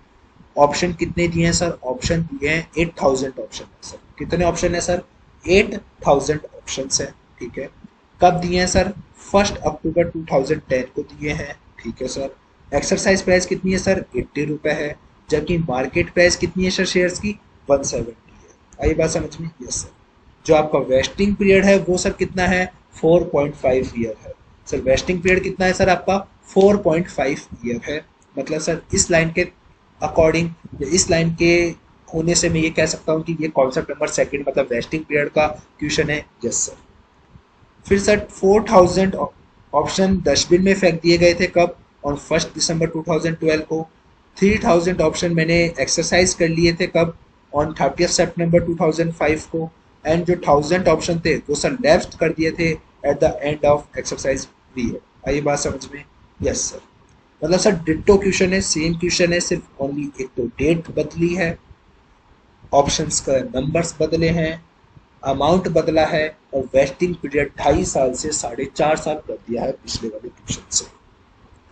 ऑप्शन कितने दिए हैं सर? ऑप्शन दिए हैं 8,000 ऑप्शन है सर। कितने ऑप्शन है सर? 8,000 ऑप्शन है। ठीक है। कब दिए हैं सर? 1 अक्टूबर 2010 को दिए हैं। ठीक है सर। एक्सरसाइज प्राइस कितनी है सर? 80 रुपए है। जबकि मार्केट प्राइस कितनी है सर शेयर्स की? 170 है। आई बात समझ में? Yes sir. जो आपका वेस्टिंग पीरियड है वो सर कितना है? 4.5 ईयर है। सर वेस्टिंग पीरियड कितना है सर आपका? 4.5 ईयर है। मतलब सर इस लाइन के अकॉर्डिंग या इस लाइन के होने से मैं ये कह सकता हूँ कि ये कॉन्सेप्ट नंबर सेकंड मतलब वेस्टिंग पीरियड का क्वेश्चन है। Yes sir. फिर सर 4,000 ऑप्शन डस्टबिन में फेंक दिए गए थे कब? ऑन 1 दिसंबर 2012 को। 3,000 ऑप्शन मैंने एक्सरसाइज कर लिए थे कब? ऑन 30 सितंबर 2005 को। एंड जो 1,000 ऑप्शन थे वो सर लेफ्ट कर दिए थे at the end of exercise B है। आई बात समझ में? Yes sir. मतलब सर डिट्टो क्वेश्चन है, सेम क्वेश्चन है, सिर्फ ओनली एक तो डेट बदली है, ऑप्शंस का नंबर्स बदले हैं, अमाउंट बदला है, और वेस्टिंग पीरियड 2.5 साल से 4.5 साल कर दिया है पिछले वाले क्वेश्चन से।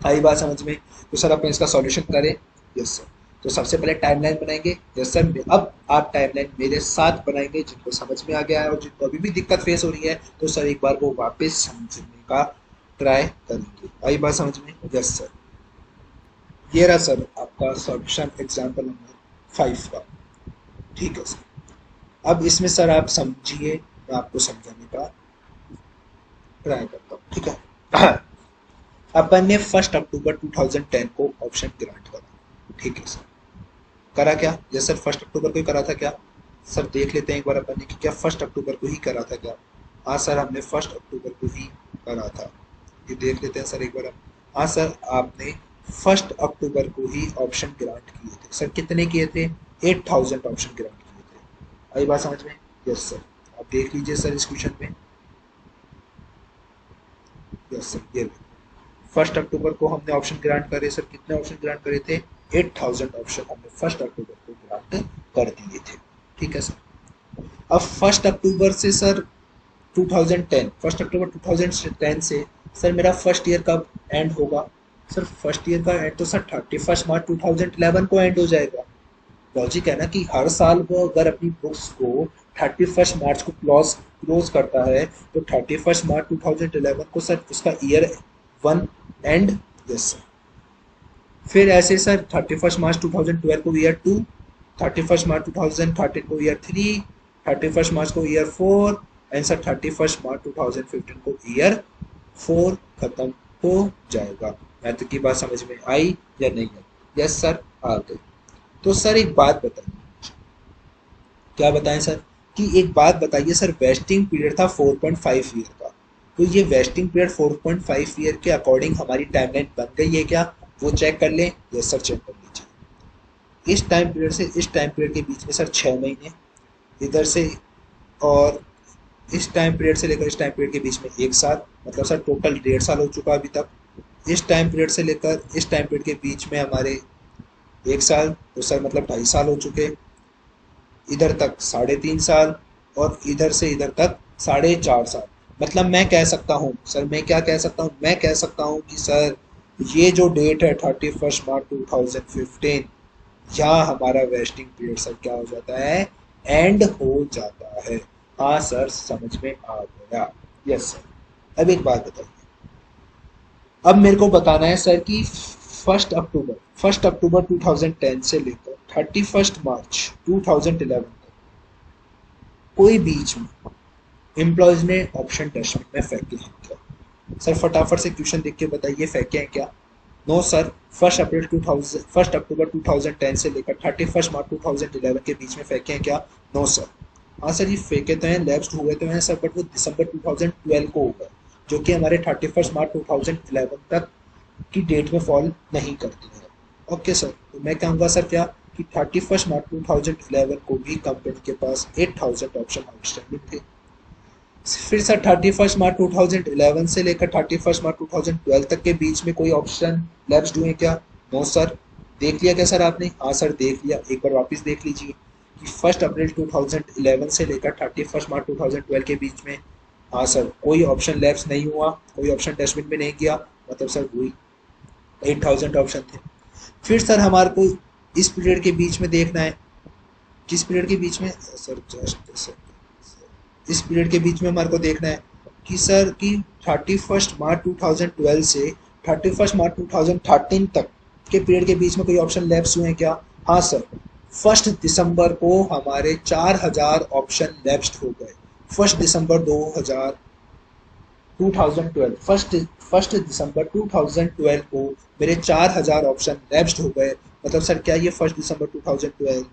आई बात समझ में? तो सर अपन इसका सॉल्यूशन करें? Yes sir. तो सबसे पहले टाइमलाइन बनाएंगे। Yes sir. अब आप टाइमलाइन मेरे साथ बनाएंगे, जिनको समझ में आ गया है और जिनको अभी भी दिक्कत फेस हो रही है तो सर एक बार वो वापस समझने का ट्राई करेंगे। आई बात समझ में? Yes sir. ये रहा सर आपका सॉल्यूशन एग्जाम्पल नंबर 5 का। ठीक है सर। अब इसमें सर आप समझिए, मैं आपको समझाने का ट्राई करता हूँ। ठीक है। अपन ने 1 अक्टूबर 2010 को ऑप्शन ग्रांट करा। ठीक है सर। करा क्या? यस सर, 1 अक्टूबर को ही करा था क्या? सर देख लेते हैं एक बार अपन ने कि क्या 1 अक्टूबर को ही करा था क्या? हाँ सर, हमने 1 अक्टूबर को ही करा था। ये देख लेते हैं सर एक बार। हाँ सर, आपने 1 अक्टूबर को ही ऑप्शन ग्रांट किए थे। सर कितने किए थे? 8,000 ऑप्शन ग्रांट किए थे। आई बात समझ में? Yes sir. आप देख लीजिए सर इस क्वेश्चन में। यस सर, ये 1 अक्टूबर को हमने ऑप्शन ग्रांट करे। सर कितने ऑप्शन ग्रांट करे थे? 8,000 ऑप्शन हमने 1 अक्टूबर को ग्रांट कर दिए थे। ठीक है सर। अब 1 अक्टूबर से सर 2010, 1 अक्टूबर 2010 से सर मेरा फर्स्ट ईयर कब एंड होगा? सर फर्स्ट ईयर का एंड तो सर 31 मार्च 2011 को एंड हो जाएगा। लॉजिक है ना कि हर साल वो अगर अपनी बुक्स को 31 मार्च को क्लोज क्लोज करता है तो 31 मार्च 2011 को सर उसका year one and. Yes sir. फिर ऐसे सर 31 मार्च 2012 को ईयर 2, 31 मार्च 2013 को ईयर 3, 31 मार्च को ईयर 4, एंड सर 31 मार्च 2015 को ईयर 4 खत्म हो जाएगा। मैथ की बात समझ में आई या नहीं आई? यस सर, आ गई। तो सर एक बात बताइए। क्या बताएं सर? कि एक बात बताइए सर, वेस्टिंग पीरियड था 4.5 ईयर का, तो ये वेस्टिंग पीरियड 4.5 ईयर के अकॉर्डिंग हमारी टाइमलाइन बन गई है क्या? वो चेक कर लें। यस सर, चेक कर लीजिए। इस टाइम पीरियड से इस टाइम पीरियड के बीच में सर 6 महीने, इधर से और इस टाइम पीरियड से लेकर इस टाइम पीरियड के बीच में 1 साल, मतलब सर टोटल 1.5 साल हो चुका अभी तक। इस टाइम पीरियड से लेकर इस टाइम पीरियड के बीच में हमारे 1 साल, तो सर मतलब 2.5 साल हो चुके। इधर तक 3.5 साल और इधर से इधर तक 4.5 साल, मतलब मैं कह सकता हूँ सर, मैं क्या कह सकता हूँ, मैं कह सकता हूँ कि सर ये जो डेट है 31 मार्च 2015, यहाँ हमारा वेस्टिंग पीरियड सर क्या हो जाता है, एंड हो जाता है। हाँ सर समझ में आ गया। Yes sir. अब एक बात बताइए, अब मेरे को बताना है सर कि फर्स्ट अक्टूबर 2010 से लेकर 31 मार्च 2011 तक कोई बीच में एम्प्लॉयज ने ऑप्शन डस्टबिन में फेंके हैं क्या? सर फटाफट से क्वेश्चन देख के बताइए, फेंके हैं क्या? No sir. फर्स्ट अक्टूबर 2010 से लेकर 31 मार्च 2011 के बीच में फेंके हैं क्या? No sir. हाँ सर ये फेंके तो हैं, लैप्स्ड हुए तो हैं सर, बट वो दिसंबर 2012 को होगा, जो कि हमारे 31 मार्च 2011 तक की डेट में फॉल नहीं करती है। ओके सर, तो मैं कहूँगा सर क्या, कि 31 मार्च 2011 को भी कंपनी के पास 8000 ऑप्शन आउटस्टैंडिंग थे। फिर सर 31 मार्च 2011 से लेकर 31 मार्च 2012 तक के बीच में कोई ऑप्शन लैप्स्ड हुए क्या? No sir. देख लिया क्या सर आपने? हाँ सर देख लिया, एक बार वापस देख लीजिए कि 1 अप्रैल 2011 से लेकर 31 मार्च 2012 के बीच में, हाँ सर कोई ऑप्शन लैप्स नहीं हुआ, कोई ऑप्शन डस्टबिन में नहीं किया, मतलब सर वही 8000 ऑप्शन थे। फिर सर हमारे को इस पीरियड के बीच में देखना है, किस पीरियड के बीच में सर, जस्ट सर इस पीरियड के बीच में हमारे को देखना है कि सर कि 31 मार्च 2012 से 31 मार्च 2013 तक के पीरियड के बीच में कोई ऑप्शन लैप्स हुए हैं क्या? हाँ सर। 1 दिसंबर को हमारे 4000 ऑप्शन लैप्स्ड हो गए। 1 दिसंबर 2000 2012 फर्स्ट दिसंबर 2012 को मेरे 4000 ऑप्शन लैप्स्ड हो गए। मतलब सर क्या ये 1 दिसंबर 2012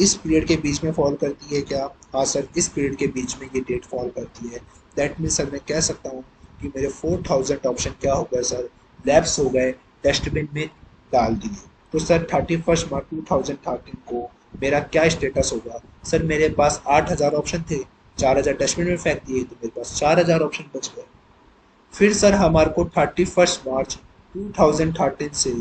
इस पीरियड के बीच में फॉल करती है क्या? हाँ सर इस पीरियड के बीच में ये डेट फॉल करती है। दैट मीन्स सर मैं कह सकता हूँ कि मेरे 4000 ऑप्शन क्या हो गए सर, लैप्स हो गए, डस्टबिन में डाल दिए। तो सर 31 मार्च 2013 को मेरा क्या स्टेटस होगा? सर मेरे पास 8000 ऑप्शन थे, 4000 डस्टबिन में फेंक दिए, तो मेरे पास 4000 ऑप्शन बच गए। फिर सर हमारे को 31 मार्च 2013 से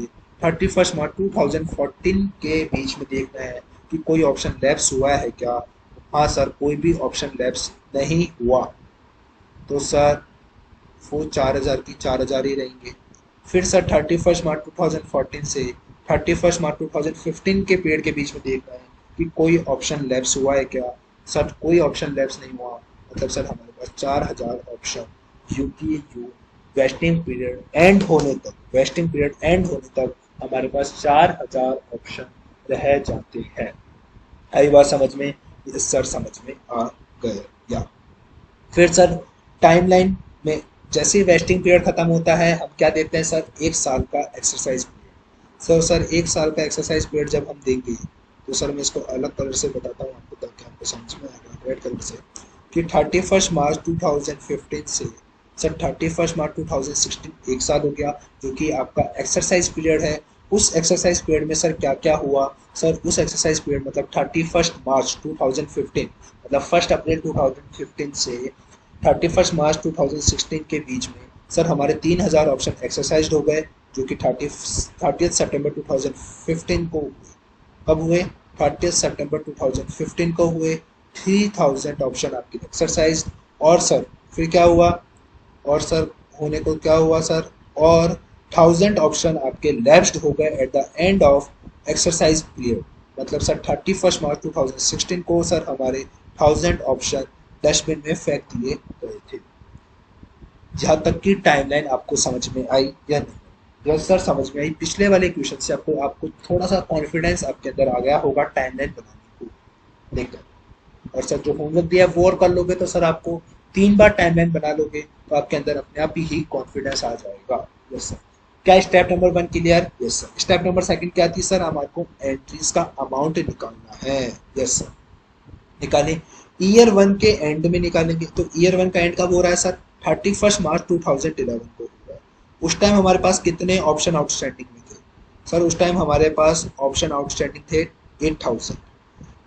31 मार्च 2014 के बीच में देखना है कि कोई ऑप्शन लैप्स हुआ है क्या? हाँ सर कोई भी ऑप्शन लैप्स नहीं हुआ, तो सर वो 4000 की 4000 ही रहेंगे। फिर सर 31 मार्च 2014 से 31 मार्च 2015 के पीरियड के बीच में देखना है कि कोई ऑप्शन लैप्स हुआ है क्या? सर कोई ऑप्शन लैप्स नहीं हुआ, मतलब सर हमारे पास 4000 option you vesting period and होने तक हमारे पास 4000 ऑप्शन रह जाते हैं। आई बात समझ में? यस सर समझ में आ गए या? फिर सर टाइमलाइन में जैसे ही वेस्टिंग पीरियड खत्म होता है हम क्या देते हैं सर, एक साल का एक्सरसाइज पीरियड। सर एक साल का एक्सरसाइज पीरियड जब हम देंगे तो सर मैं इसको अलग कलर से बताता हूँ आपको ताकि आपको समझ में आएगा, रेड कलर से, कि 31 मार्च 2015 से सर 31 मार्च 2016 एक साल हो गया, जो कि आपका एक्सरसाइज पीरियड है। उस एक्सरसाइज पीरियड में सर क्या क्या हुआ? सर उस एक्सरसाइज पीरियड मतलब 31 मार्च 2015 मतलब 1 अप्रैल 2015 से 31 मार्च 2016 के बीच में सर हमारे 3000 ऑप्शन एक्सरसाइज हो गए, जो कि 30 सितंबर 2015 को हुए। कब हुए? 30 सितंबर 2015 को हुए। 3000 ऑप्शन आपके एक्सरसाइज। और सर फिर क्या हुआ? और सर होने को क्या हुआ सर, और 1000 ऑप्शन आपके लैप्स्ड हो गए eight the end of exercise period. मतलब सर 31 मार्च 2016 को सर हमारे 1000 ऑप्शन डस्टबिन में फेंक दिए गए थे। जहाँ तक की टाइमलाइन आपको समझ में आई या नहीं? यस सर समझ में आई। पिछले वाले क्वेश्चन से आपको आपको थोड़ा सा कॉन्फिडेंस आपके अंदर आ गया होगा टाइमलाइन बनाने को लेकर। और सर जो होमवर्क दिया है वो और कर लोगे तो सर आपको 3 बार टाइमलाइन बना लोगे तो आपके अंदर अपने आप ही कॉन्फिडेंस आ जाएगा। Yes sir. क्या step number 1 clear? Yes sir. Step number 2 क्या थी सर? हमारे को एंट्रीज का अमाउंट निकालना है। यस सर निकालें। ईयर 1 के एंड में निकालेंगे, तो ईयर 1 का एंड कब हो रहा है सर? 31 मार्च 2011 को हो रहा है। उस टाइम हमारे पास कितने ऑप्शन आउटस्टैंडिंग में थे? सर उस टाइम हमारे पास ऑप्शन आउटस्टैंडिंग थे 8000।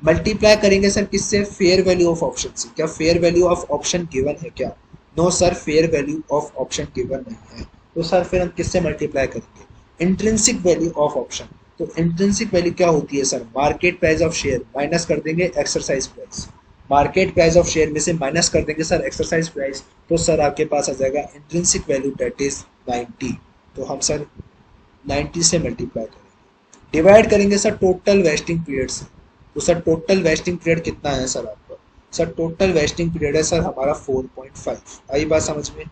मल्टीप्लाई करेंगे सर किससे? फेयर वैल्यू ऑफ ऑप्शन से। क्या fair value of option given है क्या? No sir fair value of option given नहीं है। तो सर फिर हम किससे मल्टीप्लाई करेंगे? Intrinsic value of option. तो इंट्रिंसिक वैल्यू क्या होती है sir? Market price of share minus कर देंगे exercise price. Market price of share में से माइनस कर देंगे सर एक्सरसाइज प्राइस, तो सर आपके पास आ जाएगा इंट्रिंसिक वैल्यू दैट इज 90। तो हम सर 90 से मल्टीप्लाई करेंगे, डिवाइड करेंगे सर टोटल वेस्टिंग पीरियड से। तो सर टोटल वेस्टिंग पीरियड कितना है सर आपका? सर टोटल वेस्टिंग पीरियड है सर हमारा 4.5। आई बात समझ में?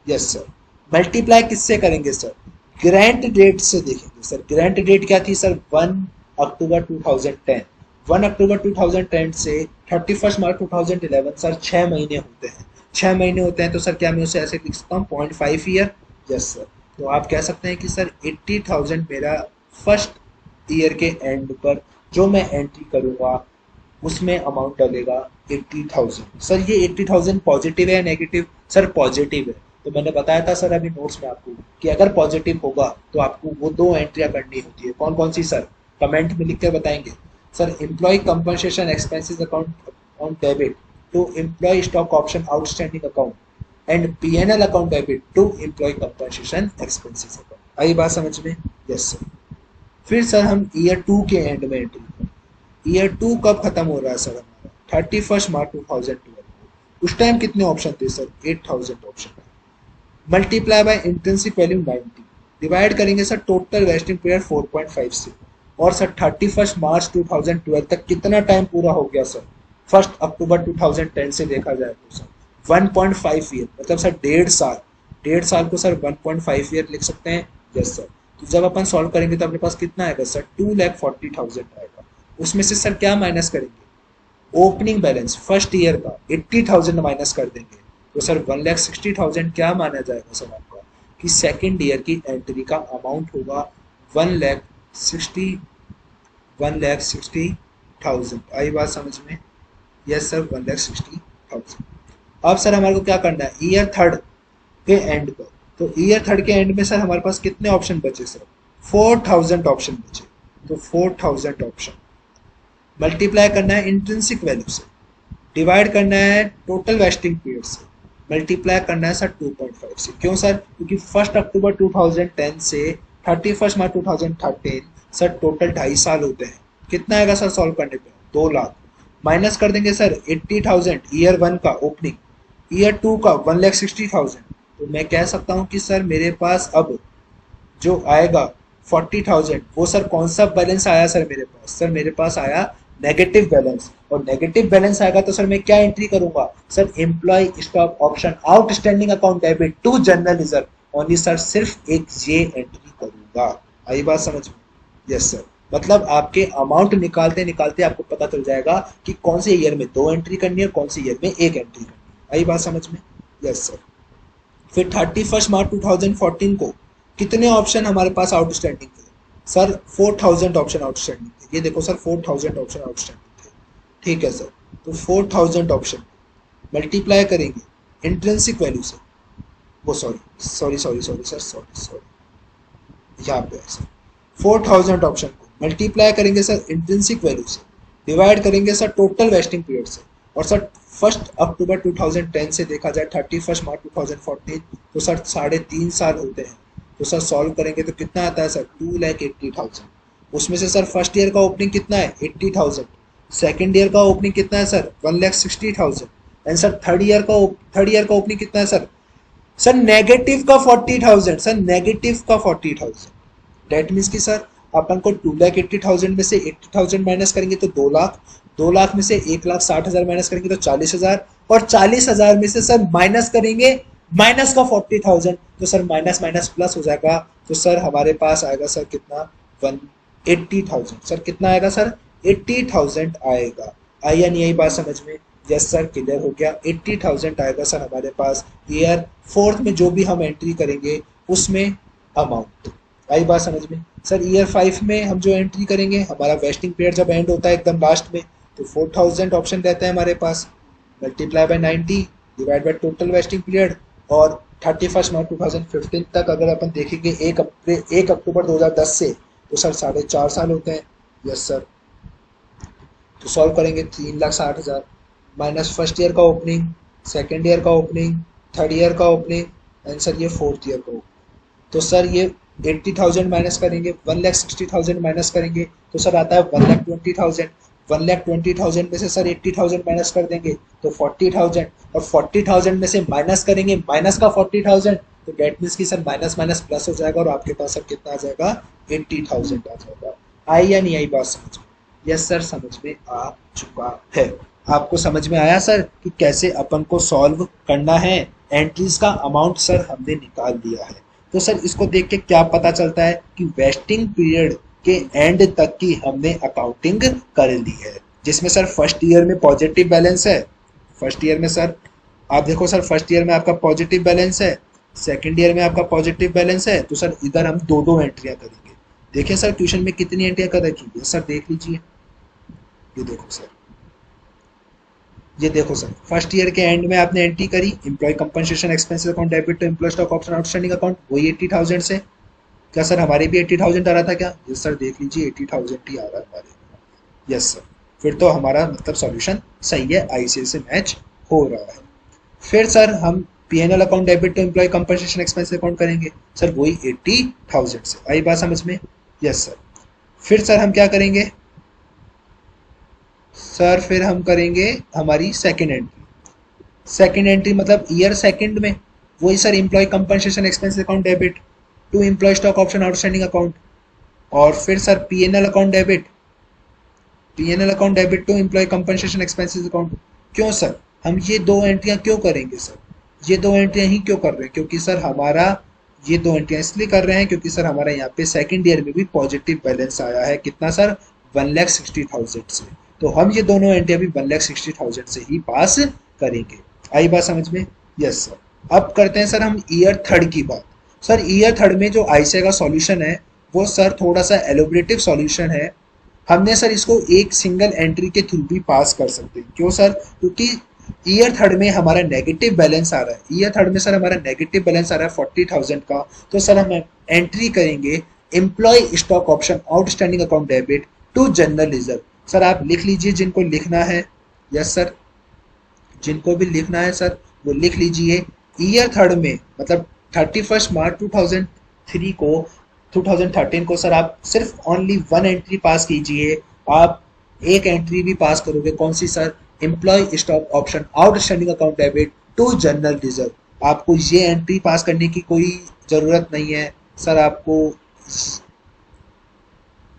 Yes sir. मल्टीप्लाई किससे करेंगे सर? ग्रांट डेट से देखेंगे सर। ग्रांट डेट क्या थी सर? 1 अक्टूबर 2010। 1 अक्टूबर 2010 से 31 मार्च 2011 सर 6 महीने होते हैं। 6 महीने होते हैं तो सर क्या मैं उसे ऐसे लिख सकता हूँ 0.5 ईयर? Yes sir. तो आप कह सकते हैं कि सर 80,000 मेरा फर्स्ट ईयर के एंड पर जो मैं एंट्री करूंगा उसमें अमाउंट डलेगा 80,000। सर ये 80,000 पॉजिटिव है या नेगेटिव? सर पॉजिटिव है। तो मैंने बताया था सर अभी नोट्स में आपको कि अगर पॉजिटिव होगा तो आपको वो दो एंट्रियां करनी होती है। कौन कौन सी सर? कमेंट में लिख कर बताएंगे। Sir employ compensation expenses account on debit to employ stock option outstanding account and PNL account debit to employ compensation expenses account. आई बात समझ में? Yes sir. फिर सर हम ईयर 2 के एंड में एंट्री करें। ईयर 2 कब खत्म हो रहा है सर हमारा? 31 मार्च 2012। उस टाइम कितने ऑप्शन थे sir? 8,000 option. Multiply by intrinsic value 90, divide करेंगे सर टोटल वेस्टिंग पीरियड 4.5 से। और सर 31 मार्च 2012 तक कितना टाइम पूरा हो गया सर? 1 अक्टूबर 2010 से देखा जाए तो सर 1.5 ईयर, मतलब सर 1.5 साल। 1.5 साल को सर 1.5 ईयर लिख सकते हैं। Yes sir. तो जब अपन सॉल्व करेंगे तो अपने पास कितना आएगा सर? 2,40,000 आएगा। उसमें से सर क्या माइनस करेंगे? ओपनिंग बैलेंस फर्स्ट ईयर का 80,000 माइनस कर देंगे। तो सर 1,60,000 क्या माना जाएगा सर आपका? कि सेकेंड ईयर की एंट्री का अमाउंट होगा 1,60,000। आई बात समझ में? Yes sir 1,60,000। अब सर हमारे को क्या करना है ईयर थर्ड के एंड पर? तो ईयर थर्ड के एंड में सर हमारे पास कितने ऑप्शन बचे सर? 4,000 ऑप्शन बचे। तो 4,000 ऑप्शन मल्टीप्लाई करना है इंट्रिंसिक वैल्यू से, डिवाइड करना है टोटल वेस्टिंग पीरियड से, मल्टीप्लाई करना है सर 2.5 से। क्यों सर? क्योंकि 1 अक्टूबर 2010 से 31 मार्च 2013 सर टोटल 2.5 साल होते हैं। कितना आएगा सर सॉल्व करने पे? 2 लाख। माइनस कर देंगे सर 80,000 ईयर 1 का ओपनिंग, ईयर 2 का 1,60,000। तो मैं कह सकता हूँ कि सर मेरे पास अब जो आएगा 40,000 वो सर कौन सा बैलेंस आया सर मेरे पास? सर मेरे पास आया नेगेटिव बैलेंस। और नेगेटिव बैलेंस आएगा तो सर मैं क्या एंट्री करूंगा sir? Employ stock option outstanding account debit to general reserve only sir, सिर्फ एक ये एंट्री करूंगा। आई बात समझ में? Yes sir. मतलब आपके अमाउंट निकालते निकालते आपको पता चल जाएगा कि कौन से ईयर में 2 एंट्री करनी है, कौन से ईयर में 1 एंट्री करनी है। आई बात समझ में? Yes sir. फिर 31 मार्च 2014 को कितने ऑप्शन हमारे पास आउटस्टैंडिंग थे सर? 4,000 ऑप्शन आउटस्टैंडिंग थे। ये देखो सर 4,000 ऑप्शन आउटस्टैंडिंग थे। ठीक है सर। तो 4,000 ऑप्शन मल्टीप्लाई करेंगे इंट्रिंसिक वैल्यू से, वो सॉरी सर, यहाँ पे है सर। 4,000 ऑप्शन को मल्टीप्लाई करेंगे सर इंट्रिंसिक वैल्यू से, डिवाइड करेंगे सर टोटल वेस्टिंग पीरियड से। और सर 1 अक्टूबर 2010 से देखा जाए 31 मार्च 2014 तो सर 3.5 साल होते हैं। तो सर सॉल्व करेंगे तो कितना आता है सर? 2,80,000। उसमें से सर फर्स्ट ईयर का ओपनिंग कितना है? 80,000। सेकेंड ईयर का ओपनिंग कितना है sir? 1,60,000। And sir third year का ओपनिंग कितना है सर? सर नेगेटिव का 40,000। सर नेगेटिव का 40,000। डेट मीन्स की सर अपन को 2,80,000 में से 80,000 माइनस करेंगे तो 2 लाख। 2 लाख में से 1,60,000 माइनस करेंगे तो 40,000। और 40,000 में से सर माइनस करेंगे माइनस का 40,000। तो सर माइनस माइनस प्लस हो जाएगा। तो सर हमारे पास आएगा सर कितना? 180,000। सर कितना आएगा सर? 80,000 आएगा। आई या नहीं आई बात समझ में? यस सर क्लियर हो गया। 80,000 आएगा सर हमारे पास ईयर फोर्थ में जो भी हम एंट्री करेंगे उसमें अमाउंट। आई बात समझ में? सर ईयर 5 में हम जो एंट्री करेंगे हमारा वेस्टिंग पीरियड जब एंड होता है एकदम लास्ट में तो 4,000 ऑप्शन रहता है हमारे पास, multiply by 90 divide by total vesting period. और 31 मार्च 2015 तक अगर अपन देखेंगे 1 अक्टूबर 2010 से तो सर 4.5 साल होते हैं। Yes sir. तो सॉल्व करेंगे 3,60,000 माइनस फर्स्ट ईयर का ओपनिंग, सेकेंड ईयर का ओपनिंग, थर्ड ईयर का ओपनिंग एंड सर ये फोर्थ ईयर का ओपनिंग। तो सर ये 80,000 माइनस करेंगे, 1,60,000 माइनस करेंगे तो सर आता है 1,20,000। 1,20,000 में से सर 80,000 माइनस कर देंगे तो 40,000, और 40,000 में से माइनस करेंगे माइनस का 40,000, तो डेट मीन्स की सर माइनस माइनस प्लस हो जाएगा और आपके पास सर कितना आ जाएगा, 80,000 आ जाएगा। आई या नहीं आई बात समझ में? यस सर, समझ में आ चुका है। आपको समझ में आया सर कि कैसे अपन को सॉल्व करना है? एंट्रीज का अमाउंट सर हमने निकाल लिया है। तो सर इसको देख के क्या पता चलता है कि वेस्टिंग पीरियड के एंड तक की हमने अकाउंटिंग कर ली है, जिसमें सर फर्स्ट ईयर में पॉजिटिव बैलेंस है। फर्स्ट ईयर में सर आप देखो सर, फर्स्ट ईयर में आपका पॉजिटिव बैलेंस है, सेकंड ईयर में आपका पॉजिटिव बैलेंस है। तो सर इधर हम दो दो एंट्रियां करेंगे। देखिए सर क्वेश्चन में कितनी एंट्रियां कर रखी है सर, देख लीजिए। ये देखो सर, ये देखो सर, फर्स्ट ईयर के एंड में आपने एंट्री करी employee compensation expenses account debit to employ stock option outstanding account, वही 80,000 से। क्या सर हमारे भी 80,000 आ रहा था क्या? यस सर, देख लीजिए 80,000 ही आ रहा है हमारे। यस सर, फिर तो हमारा मतलब सॉल्यूशन सही है, आईसीए से मैच हो रहा है। फिर सर हम PNL account debit to employ compensation expense account करेंगे सर, वही 80,000 से। आई बात समझ में? Yes sir. फिर सर हम क्या करेंगे सर, फिर हम करेंगे हमारी सेकेंड एंट्री। सेकेंड एंट्री मतलब ईयर सेकेंड में वही sir employ compensation expense account debit to employ stock option outstanding account, और फिर sir PNL account debit, PNL account debit to employ compensation expenses account. क्यों सर हम ये दो एंट्रियां क्यों करेंगे सर? ये दो एंट्रियां ही क्यों कर रहे हैं? क्योंकि सर हमारा ये दो एंट्रियां इसलिए कर रहे हैं क्योंकि सर हमारा यहाँ पे सेकंड ईयर में भी पॉजिटिव बैलेंस आया है। कितना सर? 1,60,000 से। तो हम ये दोनों एंट्रियां भी 1,60,000 से ही पास करेंगे। आई बात समझ में? Yes sir. अब करते हैं सर हम ईयर थर्ड की बात। सर ईयर थर्ड में जो आईसीए का सॉल्यूशन है वो सर थोड़ा सा एलोबरेटिव सॉल्यूशन है। हमने सर इसको एक सिंगल एंट्री के थ्रू भी पास कर सकते हैं। क्यों सर? क्योंकि ईयर थर्ड में हमारा नेगेटिव बैलेंस आ रहा है। ईयर थर्ड में सर हमारा नेगेटिव बैलेंस आ रहा है 40,000 का। तो सर हम एंट्री करेंगे employee stock option outstanding account debit to general reserve. Sir आप लिख लीजिए जिनको लिखना है। यस सर, जिनको भी लिखना है सर वो लिख लीजिए। ईयर थर्ड में मतलब 31 मार्च 2003 को 2013 को सर आप सिर्फ ओनली वन एंट्री पास कीजिए। आप एक एंट्री भी पास करोगे, कौन सी sir? Employ stock option outstanding account debit to general reserve. आपको ये एंट्री पास करने की कोई ज़रूरत नहीं है सर, आपको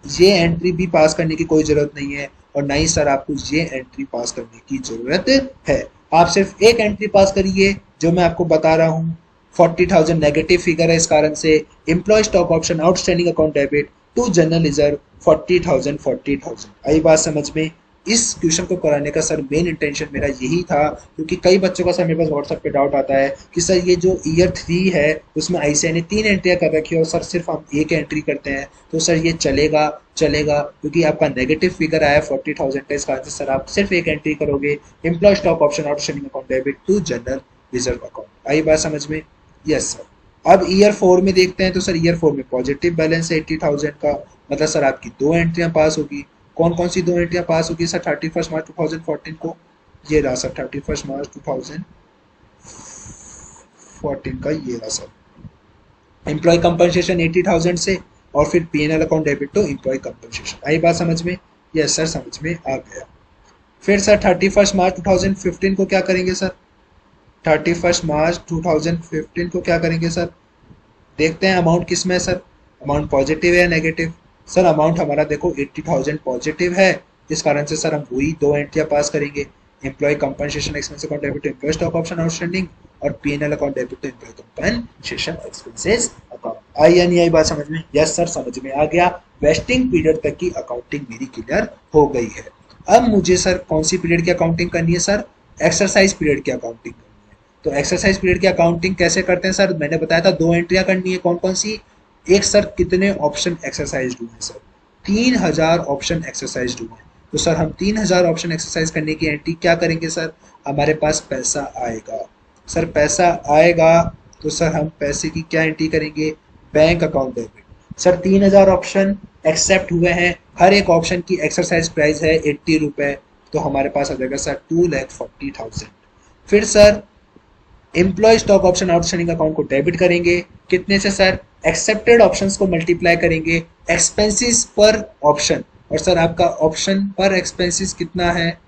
ये एंट्री भी पास करने की कोई ज़रूरत नहीं है, और ना ही सर आपको ये एंट्री पास करने की ज़रूरत है। आप सिर्फ एक एंट्री पास करिए जो मैं आपको बता रहा हूँ। 40,000 नेगेटिव फिगर है, इस कारण से employee stock option outstanding account debit to general reserve 40,000। आई बात समझ में? इस क्वेश्चन को कराने का सर मेन इंटेंशन मेरा यही था, क्योंकि कई बच्चों का सर मेरे पास व्हाट्सएप पे डाउट आता है कि सर ये जो ईयर 3 है उसमें आईसीआई ने 3 एंट्रियां कर रखी है और सर सिर्फ हम एक एंट्री करते हैं, तो सर ये चलेगा? चलेगा, क्योंकि आपका नेगेटिव फिगर आया 40,000 का, इस कारण से सर आप सिर्फ एक एंट्री करोगे employ stock option outstanding account debit to general reserve account. आई बात समझ में? Yes sir. अब ईयर 4 में देखते हैं। तो सर ईयर 4 में पॉजिटिव बैलेंस है 80,000 का, मतलब सर आपकी दो एंट्रियां पास होगी। कौन कौन सी दो एंट्रियां पास होगी सर 31 मार्च 2014 को? ये रहा सर 31 मार्च 2014 का, ये रहा सर एम्प्लॉय कंपनसेशन 80,000 से, और फिर PNL account debit to employ compensation. आई बात समझ में? यस सर, समझ में आ गया। फिर सर 31 मार्च 2015 को क्या करेंगे सर? 31 मार्च 2015 को क्या करेंगे सर? देखते हैं अमाउंट किस में है सर, अमाउंट पॉजिटिव है या नेगेटिव? सर अमाउंट हमारा देखो 80,000 पॉजिटिव है, इस कारण से सर हम वही दो एंट्रियां पास करेंगे। Employ compensation expense account debit to employ stock option outstanding, और PNL account debit to employ compensation expenses account. आई या नहीं आई बात समझ में? यस सर, समझ में आ गया। वेस्टिंग पीरियड तक की अकाउंटिंग मेरी क्लियर हो गई है। अब मुझे सर कौन सी पीरियड की अकाउंटिंग करनी है सर? एक्सरसाइज पीरियड की अकाउंटिंग करनी है। तो एक्सरसाइज पीरियड की अकाउंटिंग कैसे करते हैं सर? मैंने बताया था दो एंट्रियां करनी है। कौन कौन सी? एक सर कितने ऑप्शन एक्सरसाइज हुए हैं सर? 3,000 ऑप्शन एक्सरसाइज हुए हैं। तो सर हम 3,000 ऑप्शन एक्सरसाइज करने की एंट्री क्या करेंगे सर? हमारे पास पैसा आएगा सर, पैसा आएगा तो सर हम पैसे की क्या एंट्री करेंगे? Bank account debit. Sir 3,000 option accept हुए हैं, हर एक ऑप्शन की एक्सरसाइज प्राइस है 80 रुपए, तो हमारे पास आ जाएगा सर 2,40,000। फिर sir employ stock option outstanding account को डेबिट करेंगे, कितने से सर? एक्सेप्टेड ऑप्शंस को मल्टीप्लाई करेंगे एक्सपेंसेस पर ऑप्शन, और सर आपका ऑप्शन पर एक्सपेंसेस कितना है?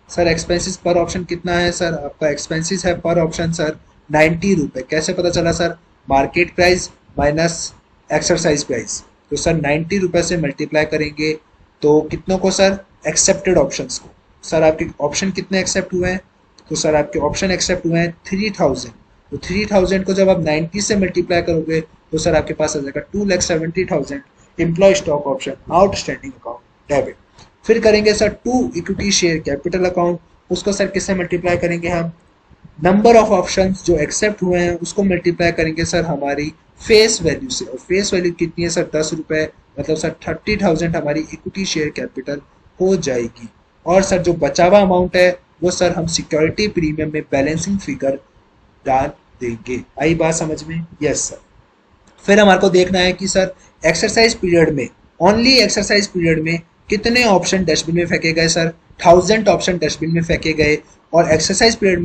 सर एक्सपेंसेस पर ऑप्शन कितना है? सर आपका एक्सपेंसेस है पर ऑप्शन सर 90 रुपये। कैसे पता चला sir? Market price minus exercise price. तो सर 90 रुपये से मल्टीप्लाई करेंगे तो कितनों को सर? एक्सेप्टेड ऑप्शंस को। सर आपके ऑप्शन कितने एक्सेप्ट हुए हैं? तो सर आपके ऑप्शन एक्सेप्ट हुए हैं 3000। तो 3000 को जब आप 90 से मल्टीप्लाई करोगे तो सर आपके पास आ जाएगा 2,70,000 employee stock option outstanding account debit. फिर करेंगे sir to equity share capital account. उसको सर किससे मल्टीप्लाई करेंगे हम? नंबर ऑफ ऑप्शंस जो एक्सेप्ट हुए हैं उसको मल्टीप्लाई करेंगे सर हमारी फेस वैल्यू से। और फेस वैल्यू कितनी है सर? 10 रुपये। मतलब सर 30,000 हमारी इक्विटी शेयर कैपिटल हो जाएगी। और सर जो बचा हुआ अमाउंट है वो सर हम सिक्योरिटी प्रीमियम में बैलेंसिंग फिगर डाल देंगे। आई बात समझ में? Yes sir. फिर हमारे को देखना है कि सर एक्सरसाइज पीरियड में, ओनली एक्सरसाइज पीरियड में कितने ऑप्शन डस्टबिन में फेंके गए सर? 1000 ऑप्शन डस्टबिन में फेंके गए। और एक्सरसाइज पीरियड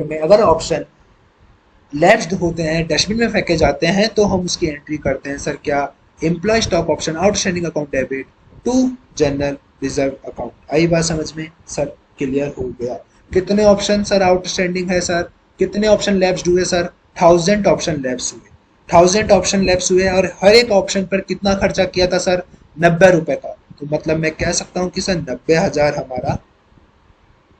में अगर ऑप्शन लैप्स्ड होते हैं, डस्टबिन में फेंके जाते हैं, तो हम उसकी एंट्री करते हैं सर क्या? Employ stock option outstanding account debit to general reserve account. आई बात समझ में? सर क्लियर हो गया। कितने ऑप्शन सर आउटस्टैंडिंग है सर? कितने ऑप्शन लैप्स्ड हुए सर? 1000 ऑप्शन लैप्स हुए। 1000 ऑप्शन लैप्स हुए और हर एक ऑप्शन पर कितना खर्चा किया था सर? 90 रुपए का। तो मतलब मैं कह सकता हूँ कि सर 90,000 हमारा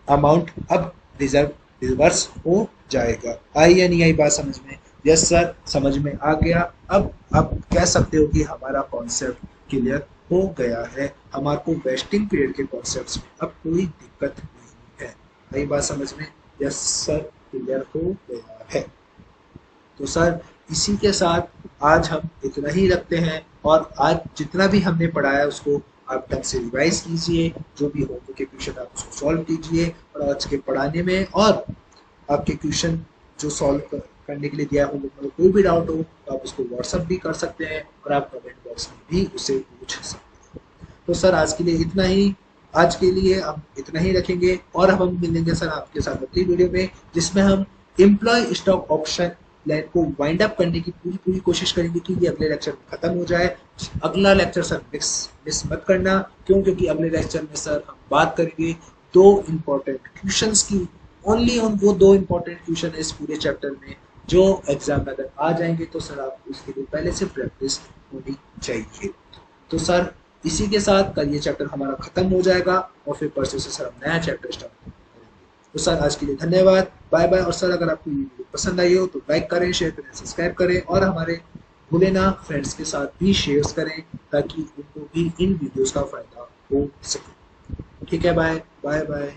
अमाउंट अब रिजर्व रिवर्स हो जाएगा। आई या नहीं आई बात समझ में? यस सर, समझ में आ गया। अब आप कह सकते हो कि हमारा कॉन्सेप्ट क्लियर हो गया है। हमारे को वेस्टिंग पीरियड के कॉन्सेप्ट्स में अब कोई दिक्कत नहीं है। आई बात समझ में? यस सर, क्लियर हो गया है। तो सर इसी के साथ आज हम इतना ही रखते हैं। और आज जितना भी हमने पढ़ाया उसको आप ढंग से रिवाइज कीजिए। जो भी होमवर्क के क्वेश्चन आप उसको सॉल्व कीजिए। और आज के पढ़ाने में और आपके क्वेश्चन जो सॉल्व करने के लिए दिया होमवर्क में कोई भी डाउट हो तो आप उसको व्हाट्सअप भी कर सकते हैं और आप कमेंट बॉक्स में भी उसे पूछ सकते हैं। तो सर आज के लिए इतना ही। आज के लिए हम इतना ही रखेंगे और अब हम मिलेंगे सर आपके साथ अगली वीडियो में, जिसमें हम एम्प्लॉय स्टॉक ऑप्शन प्लान को वाइंड अप करने की पूरी पूरी कोशिश करेंगे कि ये अगले लेक्चर में खत्म हो जाए। अगला लेक्चर सर मिस मत करना। क्यों? क्योंकि अगले लेक्चर में सर हम बात करेंगे दो इम्पोर्टेंट क्वेश्चंस की। ओनली ऑन वो दो इम्पोर्टेंट क्वेश्चन इस पूरे चैप्टर में जो एग्जाम में अगर आ जाएंगे तो सर आपको उसके लिए पहले से प्रैक्टिस होनी चाहिए। तो सर इसी के साथ कल ये चैप्टर हमारा खत्म हो जाएगा और फिर परसों से सर हम नया चैप्टर स्टार्ट करेंगे। तो सर आज के लिए धन्यवाद, बाय बाय। और सर अगर आपको ये वीडियो पसंद आई हो तो लाइक करें, शेयर करें, सब्सक्राइब करें और हमारे भूले ना फ्रेंड्स के साथ भी शेयर करें ताकि उनको भी इन वीडियोस का फायदा हो सके। ठीक है, बाय बाय बाय।